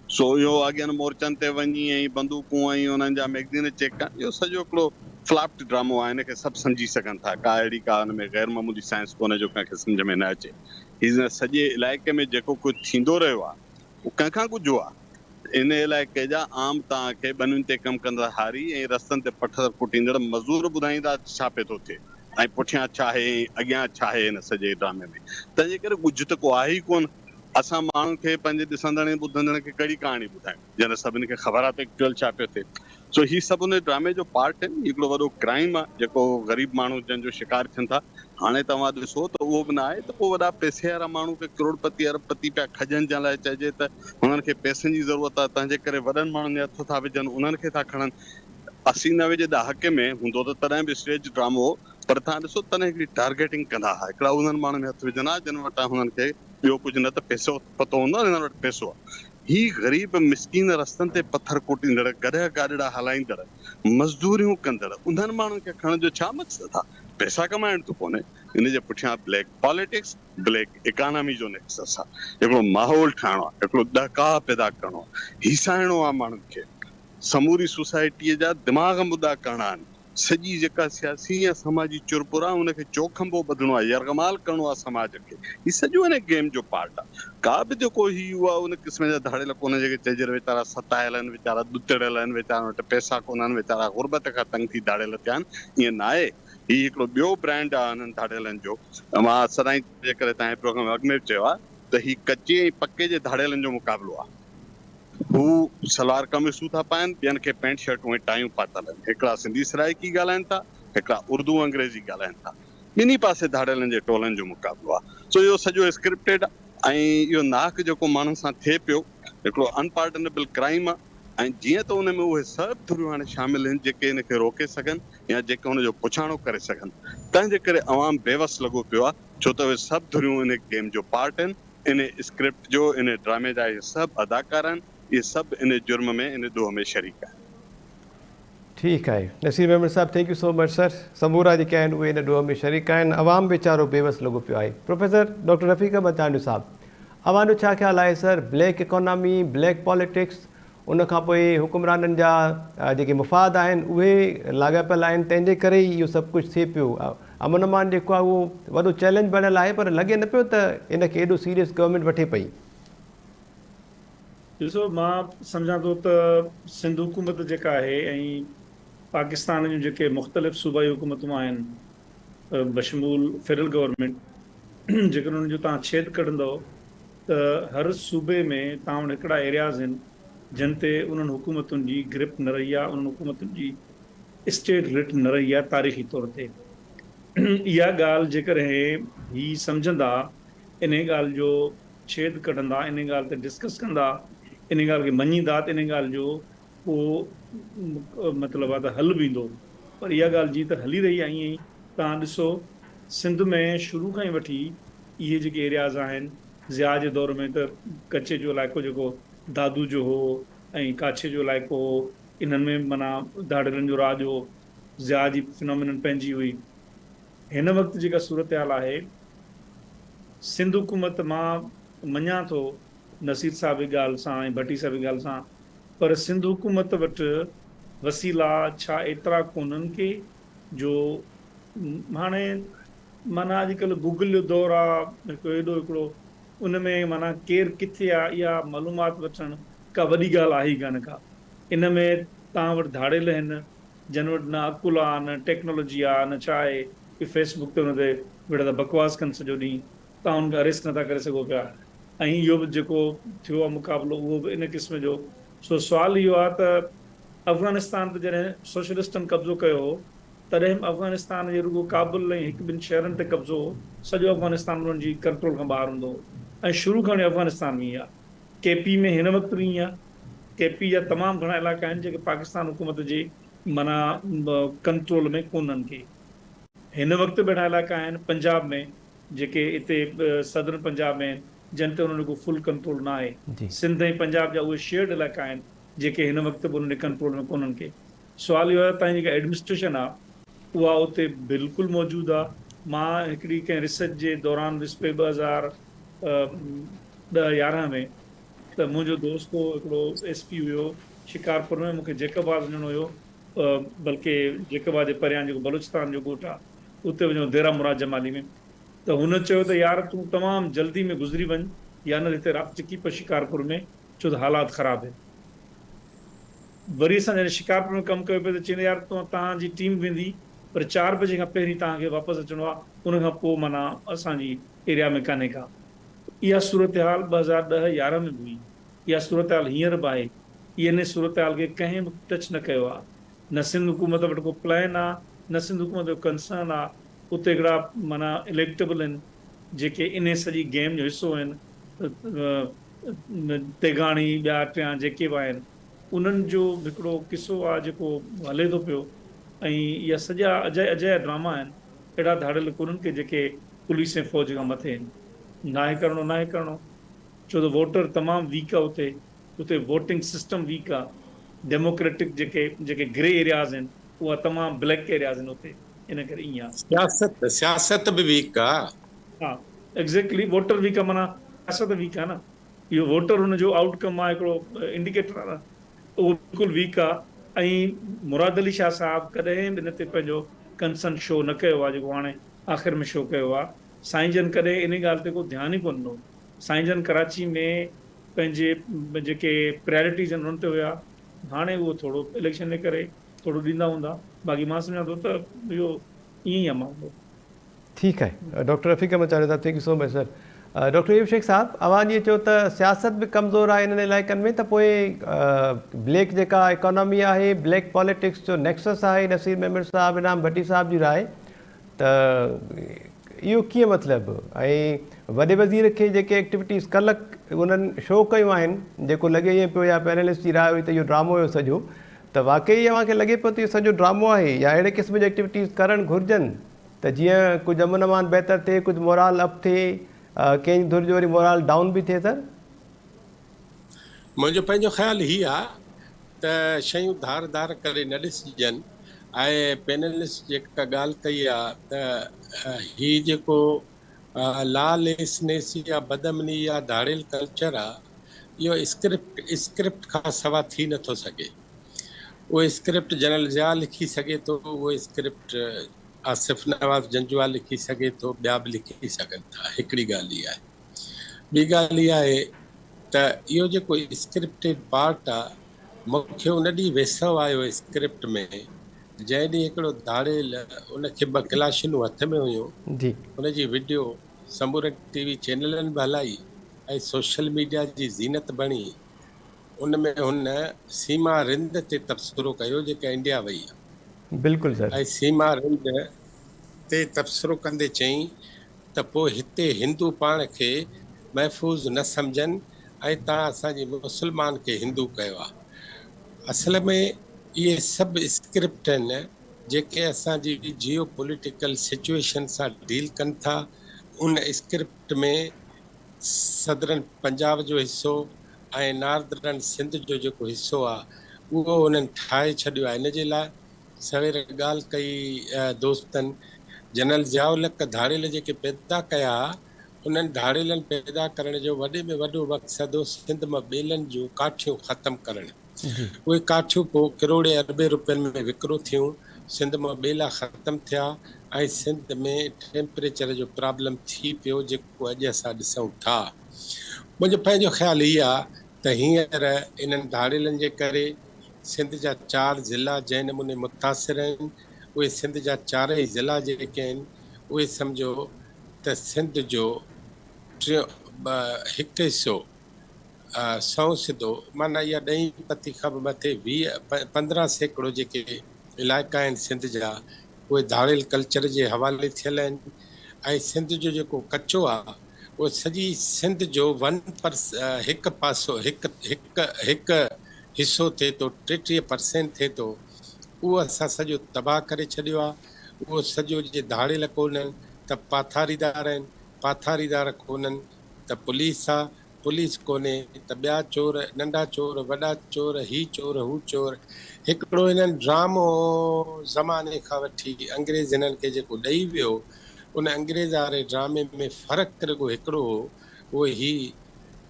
[SPEAKER 2] सो इहो अॻियनि मोर्चनि ते वञी ऐं बंदूकूं ऐं उन्हनि जा मैगज़ीन चेक कनि, इहो सॼो हिकिड़ो फ्लॉप्ड ड्रामो आहे। हिन खे सभु सम्झी सघनि था, का अहिड़ी का हुन में ग़ैर मामूली साइंस कोन्हे जो कंहिंखे सम्झ में न अचे। हीअ सॼे इलाइक़े में जेको कुझु थींदो रहियो आहे उहो कंहिंखां कुझु आहे। इन लाइ कहिड़ा आम तव्हांखे ॿनियुनि ते कमु कंदड़ हारी ऐं रस्तनि ते पथर कुटींदड़ मज़दूर ॿुधाईंदा छा पियो थो थिए ऐं पुठियां छा आहे अॻियां छा आहे हिन सॼे ड्रामे में। तंहिंजे करे कुझु त को आहे ई कोन। असां माण्हुनि खे पंहिंजे ॾिसंदड़ ऐं ॿुधंदड़ खे कहिड़ी कहाणी ॿुधायूं जॾहिं सभिनी खे ख़बर आहे त एक्चुअल छा पियो थिए। सो ही सभु उन ड्रामे जो पार्ट आहिनि। हिकिड़ो वॾो क्राइम आहे जेको ग़रीब माण्हू जंहिंजो शिकार थियनि था। हाणे तव्हां ॾिसो त उहो बि न आहे त पोइ वॾा पैसे वारा माण्हू खे करोड़पति अरबपति पिया खॼनि जंहिं लाइ चइजे त हुननि खे पैसनि जी ज़रूरत आहे, तंहिंजे करे वॾनि माण्हुनि जे हथ था विझनि, उन्हनि खे था खणनि। 80-90 जे ॾहाके में हूंदो त तॾहिं बि स्टेज ड्रामो हो, पर तव्हां ॾिसो तॾहिं हिकिड़ी टारगेटिंग कंदा हुआ। हिकिड़ा उन्हनि माण्हुनि में हथ विझंदा जिन वटां हुननि खे ॿियो कुझु न त पैसो पतो हूंदो आहे, हिननि वटि पैसो आहे। ही ग़रीब मिसकीन रस्तनि ते पथर कुटींदड़, गॾिया गाॾिड़ा हलाईंदड़, मज़दूरियूं कंदड़ उन्हनि माण्हुनि खे खणण जो छा मक़सदु आहे? पैसा कमाइण त कोन्हे। इन जे पुठियां ब्लैक पॉलिटिक्स, ब्लैक इकोनॉमी जो नेक्सस आहे। हिकिड़ो माहौल ठाहिणो आहे, हिकिड़ो ॾहकाउ पैदा करणो आहे, हिसाइणो आहे माण्हुनि खे। समूरी सोसाइटीअ जा दिमाग़ मुदा करणा आहिनि। सॼी जेका सियासी ऐं समाजी चुरपुर आहे उनखे चोखंबो ॿधणो आहे, यरगमाल करणो आहे समाज खे। ही सॼो हिन गेम जो पार्ट आहे। का बि जेको ही हुआ उन क़िस्म जा धाड़ेल कोन जेके चइजे वीचारा सतायल आहिनि, वीचारा दुतड़ियल आहिनि, वीचारनि वटि पैसा कोन आहिनि, वीचारा गुरबत खां तंग थी धाड़ेल थिया आहिनि, ईअं न आहे। ही हिकिड़ो ॿियो ब्रांड आहे हिननि धाड़ेलनि जो। मां सदाईं जे करे तव्हांजे प्रोग्राम अॻु में बि चयो आहे त ही कचे ऐं पके जे धाड़ेलनि जो मुक़ाबिलो आहे। हू सलवार कमीसूं था पाइनि, ॿियनि खे पैंट शर्टूं ऐं टायूं पातल आहिनि। हिकिड़ा सिंधी सराइकी ॻाल्हाइनि था, हिकिड़ा उर्दू अंग्रेज़ी ॻाल्हाइनि था। ॿिन्ही पासे धाड़ेलनि जे टोलनि जो मुक़ाबिलो आहे। सो इहो सॼो स्क्रिप्टेड आहे ऐं इहो नाक जेको माण्हुनि सां थिए पियो हिकिड़ो अनपार्डनेबल क्राइम आहे। ऐं जीअं त उन में उहे सभु थुरियूं हाणे शामिल आहिनि जेके हिनखे रोके सघनि या जेके हुनजो पुछाणो करे सघनि। तंहिंजे करे अवाम बेवस लॻो पियो आहे, छो त उहे सभु थुरियूं इन गेम जो पार्ट आहिनि। इन स्क्रिप्ट जो, इन ड्रामे जा इहे सभु अदाकार आहिनि। इहे सभु इन जुर्म में, इन ॾोह में शरीक आहिनि।
[SPEAKER 1] ठीकु आहे नसीर अहमद साहब, thank you so much sir. समूरा जेके आहिनि उहे इन ॾोह में शरीक आहिनि। अवाम वीचारो बेवस लॻो पियो आहे। प्रोफेसर डॉक्टर रफ़ीक अहमद चांडू साहब, अवां जो छा ख़्यालु आहे sir? Black economy, black politics, उनखां पोइ हुकुमराननि जा जेके मुफ़ाद आहिनि उहे लाॻापियल आहिनि, तंहिंजे करे ई इहो सभु कुझु थिए पियो। अमन अमान जेको आहे उहो वॾो चैलेंज बणियल आहे, पर लॻे न पियो त इनखे एॾो सीरियस गवर्नमेंट वठे पई।
[SPEAKER 5] ॾिसो, मां सम्झां थो त सिंध हुकूमत जेका आहे ऐं पाकिस्तान जूं जेके मुख़्तलिफ़ सूबाई हुकूमतूं आहिनि बशमूल फेडरल गवर्नमेंट, जेकर उन्हनि जो तव्हां छेद कढंदव त हर सूबे में तव्हां वटि हिकिड़ा एरियाज़ आहिनि जिन ते उन्हनि हुकूमतुनि जी ग्रिप न रही आहे, उन्हनि हुकूमतुनि जी स्टेट रिट न रही आहे तारीख़ी तौर ते। इहा ॻाल्हि जेकॾहिं ही सम्झंदा, इन ॻाल्हि जो छेद कढंदा, इन ॻाल्हि ते डिस्कस कंदा, इन ॻाल्हि खे मञींदा त इन ॻाल्हि जो को मतिलबु आहे त हल बि ईंदो। पर इहा ॻाल्हि जी त हली रही आहे ईअं ई। तव्हां ॾिसो, सिंध में शुरू खां ई वठी इहे जेके एरियाज़ आहिनि, ज़िया जे दौर में त कच्चे जो इलाइक़ो जेको दादू जो हो ऐं काछे जो इलाइक़ो हो, इन्हनि में माना धाड़ेलनि जो राज हो, ज़िया जी फिनोमिनन पंहिंजी हुई। हिन वक़्तु जेका सूरत हाल आहे, सिंध हुकूमत मां मञा थो नसीर साहब जी ॻाल्हि सां ऐं भट्टी साहब जी ॻाल्हि सां, पर सिंध हुकूमत वटि वसीला छा एतिरा कोन्हनि के जो हाणे माना अॼुकल्ह गूगल जो दौरु आहे हिकिड़ो, उन में माना केरु किथे आहे इहा मालूमात वठणु का वॾी ॻाल्हि आहे ई कान का। इन में तव्हां वटि धाड़ेल आहिनि जिन वटि न अकुल आहे, न टेक्नोलॉजी आहे, न छा आहे कि फेसबुक ते हुन ते वेठा था बकवास कनि सॼो ॾींहुं, तव्हां हुनखे अरेस्ट नथा करे सघो पिया। ऐं इहो बि जेको थियो आहे मुक़ाबिलो उहो बि इन क़िस्म जो। सो सुवालु इहो आहे त अफ़गानिस्तान ते जॾहिं सोशलिस्टनि कब्ज़ो कयो हो, तॾहिं अफ़गानिस्तान जे रुगो काबुल ऐं हिकु ॿिनि शहरनि ते कब्ज़ो हो, सॼो अफ़गानिस्तान उन्हनि जी कंट्रोल खां ॿाहिरि हूंदो हो। ऐं शुरू खां अफ़गानिस्तान में ई आहे। केपी में हिन वक़्तु बि ईअं आहे। केपी जा तमामु घणा इलाइक़ा आहिनि जेके पाकिस्तान हुकूमत जे माना कंट्रोल में कोन्हनि के। हिन वक़्तु वेठा इलाइक़ा आहिनि पंजाब में जेके हिते सदर पंजाब में, जिन ते उन्हनि को फुल कंट्रोल न आहे। सिंध ऐं पंजाब जा उहे शेयर्ड इलाइक़ा आहिनि जेके हिन वक़्तु बि उन्हनि कंट्रोल में कोन्हनि के। सुवालु इहो आहे तव्हांजी जेका एडमिनिस्ट्रेशन आहे उहा उते बिल्कुलु मौजूदु आहे। मां हिकिड़ी कंहिं रिसर्च जे दौरान विस्पे 2010-11 में त मुंहिंजो दोस्त हो हिकिड़ो SP हुयो शिकारपुर में, मूंखे जेकबाद वञिणो हुयो, बल्कि जेकबाद जे परियां जेको बलूचिस्तान जो ॻोठ आहे उते वञो देरा मुराद जमाली में। त हुन चयो त यार तूं तमामु जल्दी में गुज़री वञ या न हिते राति चिकी पर शिकारपुर में, छो त हालात ख़राबु आहिनि। वरी असां जॾहिं शिकारपुर में कमु कयो पियो त चवंदे यार तव्हांजी टीम वेंदी पर 4 बजे खां पहिरीं तव्हांखे वापसि अचिणो आहे, उन खां पोइ माना असांजी एरिया में कान्हे का। इहा सूरत हाल 2010-11 में बि हुई, इहा सूरत हाल हींअर बि आहे। इन सूरत हाल खे कंहिं बि टच न कयो आहे, न सिंध हुकूमत वटि को प्लान आहे, न सिंध हुकूमत जो कंसर्न आहे। उते हिकिड़ा माना इलेक्टेबल आहिनि जेके इन सॼी गेम जो हिसो आहिनि, तेगाणी ॿिया टिया जेके बि आहिनि, उन्हनि जो हिकिड़ो किसो आहे जेको हले थो पियो। ऐं इहा सॼा अजय ड्रामा आहिनि, अहिड़ा धाड़ियल कोन्हनि के जेके पुलिस ऐं फ़ौज खां मथे आहिनि। नाहे करिणो, छो त वोटर तमामु वीक आहे उते वोटिंग सिस्टम वीक आहे। डेमोक्रेटिक जेके ग्रे एरियाज़ आहिनि उहा तमामु ब्लैक एरियाज़ आहिनि उते, इन करे ईअं आहे।
[SPEAKER 4] सियासत बि वीक आहे।
[SPEAKER 5] हा एग्ज़ैक्टली, वोटर वीक आहे माना सियासत वीक आहे न। इहो वोटर हुनजो आउटकम आहे, हिकिड़ो इंडिकेटर आहे न, उहो बिल्कुलु वीक आहे। ऐं मुराद अली शाह साहब कॾहिं बि इन ते पंहिंजो कंसर्न शो न कयो आहे, जेको हाणे आख़िर में शो कयो आहे। साईं जन कॾहिं इन ॻाल्हि ते को ध्यानु ई कोन ॾिनो। साईं जन कराची में पंहिंजे जेके प्रायोरिटीज़ आहिनि उन्हनि ते हुया, हाणे उहो थोरो इलेक्शन जे करे थोरो ॾींदा हूंदा। बाक़ी मां सम्झां थो त इहो ईअं ई आहे मामलो।
[SPEAKER 1] ठीकु आहे डॉक्टर रफ़ीक अहमद चारिदा, thank you so much sir. Doctor Ayub Sheikh साहब, आवाज़ इहे चयो त सियासत बि कमज़ोर आहे इन्हनि इलाइक़नि में, त पोइ ब्लैक जेका इकोनॉमी आहे, ब्लैक पॉलिटिक्स जो नेक्सस आहे, नसीर मेमर साहब, इनाम भट्टी साहब जी राय, त इहो कीअं मतिलबु? ऐं वॾे वज़ीर खे जेके एक्टिविटीज़ कल्ह उन्हनि शो कयूं आहिनि, जेको लॻे ईअं पियो या पैनलिस्ट जी राय हुई त इहो ड्रामो हुयो सॼो, त वाक़ई अव्हांखे लॻे पियो त इहो सॼो ड्रामो आहे या अहिड़े क़िस्म जी एक्टिविटीज़ करणु घुरिजनि त जीअं कुझु अमन अमान बहितर थिए, कुझु मोराल अप थिए, कंहिं धुर जो वरी मोराल डाउन बि थिए? सर
[SPEAKER 4] मुंहिंजो पंहिंजो ख़्यालु हीअ आहे त शयूं धार धार करे न ॾिसजनि। ऐं पैनलिस्ट जेका ॻाल्हि कई आहे त हीअ जेको लॉलेसनेस या बदअमनी या धाड़ियल कल्चर आहे, इहो स्क्रिप्ट खां सवा थी नथो सघे। उहो स्क्रिप्ट जनरल ज़िया लिखी सघे थो, उहो स्क्रिप्ट आसिफ नवाज़ जंजुआ लिखी सघे थो, ॿिया बि लिखी सघनि था। हिकिड़ी ॻाल्हि इहा आहे। ॿी ॻाल्हि इहा आहे त इहो जेको स्क्रिप्टेड पार्ट आहे, मूंखे उन ॾींहुं वेसव आयो स्क्रिप्ट में, जंहिं ॾींहुं हिकिड़ो धाड़ियल उनखे 2 क्लाशूं हथ में हुयूं
[SPEAKER 1] जी,
[SPEAKER 4] उनजी वीडियो समूरनि टीवी चैनलनि बि हलाई ऐं सोशल मीडिया जी ज़ीनत बणी। उन में हुन सीमा रिंद ते तबसरो कयो जेका इंडिया वई आहे।
[SPEAKER 1] बिल्कुलु सर।
[SPEAKER 4] ऐं सीमा रिंद ते तबसरो कंदे चई त पोइ हिते हिंदू पाण खे महफ़ूज़ न सम्झनि ऐं तव्हां असांजे मुस्लमान खे हिंदू कयो आहे। असल में इहे सभु स्क्रिप्ट आहिनि जेके असांजी जियो पॉलिटिकल सिचुएशन सां डील कनि था। उन स्क्रिप्ट में सदरन पंजाब जो हिसो ऐं नार्दरन सिंध जो जेको हिसो आहे उहो उन्हनि ठाहे छॾियो आहे। इन जे लाइ सवेर ॻाल्हि कई दोस्तनि, जनरल ज़ियाउल धाड़ियल जेके पैदा कया, उन्हनि धाड़ियलनि पैदा करण जो वॾे में वॾो मक़सदु हो सिंध मां ॿेलनि जूं काठियूं ख़तमु करणु। उहे काठियूं पोइ किरोड़े अरबे रुपयनि में विकिरो थियूं, सिंध मां ॿेला ख़तमु थिया ऐं सिंध में टेम्परेचर जो प्रॉब्लम थी पियो जेको अॼु असां ॾिसूं था। मुंहिंजो पंहिंजो ख़्यालु इहो आहे त हींअर इन्हनि धाड़ियलनि जे करे सिंध जा 4 ज़िला जंहिं नमूने मुतासिर आहिनि, उहे सिंध जा 4 ई ज़िला जेके आहिनि उहे सम्झो त सिंध जो 1 हिसो 100% माना इहा 10 पती खां बि मथे 15% जेके इलाइक़ा आहिनि सिंध जा, उहे धाड़ियल कल्चर जे हवाले थियल आहिनि। ऐं सिंध जो जेको कचो आहे उहो सॼी सिंध जो 1 पासो हिकु हिसो थिए थो, 33% थिए थो, उहो असां सॼो तबाह करे छॾियो आहे। उहो सॼो जे धाड़ियल कोन्हनि त पाथारीदार आहिनि, पाथारीदार कोन्हनि त पुलिस आहे, पुलिस कोन्हे त ॿिया चोर, नंढा चोर, वॾा चोर, ही चोर हू चोर। हिकिड़ो इन्हनि ड्रामो ज़माने खां वठी अंग्रेज़ इन्हनि खे जेको ॾेई वियो, उन अंग्रेज़ वारे ड्रामे में फ़र्क़ु रुॻो हिकिड़ो हो, उहो ही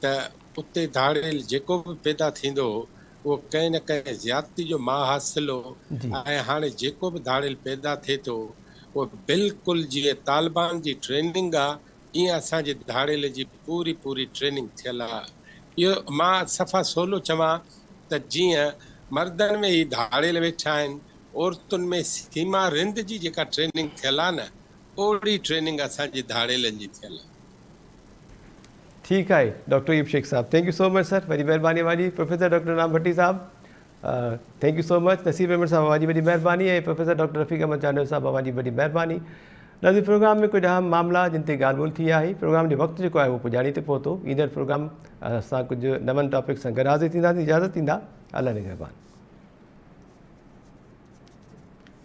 [SPEAKER 4] त उते धाड़ियल जेको बि पैदा थींदो उहो कंहिं न कंहिं ज़्यादती जो माहासिल हो। ऐं हाणे जेको बि धाड़ियल पैदा थिए थो उहो बिल्कुलु जीअं तालिबान जी ट्रेनिंग आहे, ईअं असांजे धाड़ियल जी पूरी ट्रेनिंग थियल आहे। इहो मां सफ़ा सवलो चवां त जीअं मर्दनि में ही धाड़ियल वेठा आहिनि, औरतुनि में सीमा रिंद जी जेका ट्रेनिंग थियल आहे न, ओड़ी ट्रेनिंग असांजी धाड़ियलनि जी थियल आहे।
[SPEAKER 1] ठीकु आहे डॉक्टर यूब शेख साहब, thank you so much sir, वॾी महिरबानी वाजी। प्रोफेसर डॉक्टर राम भट्टी साहब, thank you so much. Naseeb Ahmed साहब वाजी वॾी महिरबानी ऐं प्रोफेसर डॉक्टर रफ़ीक अहमद चांडो साहब वाजी वॾी महिरबानी। नाज़रीन, प्रोग्राम में कुछ अहम मामला जिन ते ॻाल्हि ॿोल थी आहे, प्रोग्राम जो वक़्तु जेको आहे उहो पुॼाणी ते पहुतो। ईंदड़ प्रोग्राम असां कुझु नवनि टॉपिक सां गॾु हाज़िर थींदासीं। इजाज़त ॾींदा, अल्लाह निगहबान।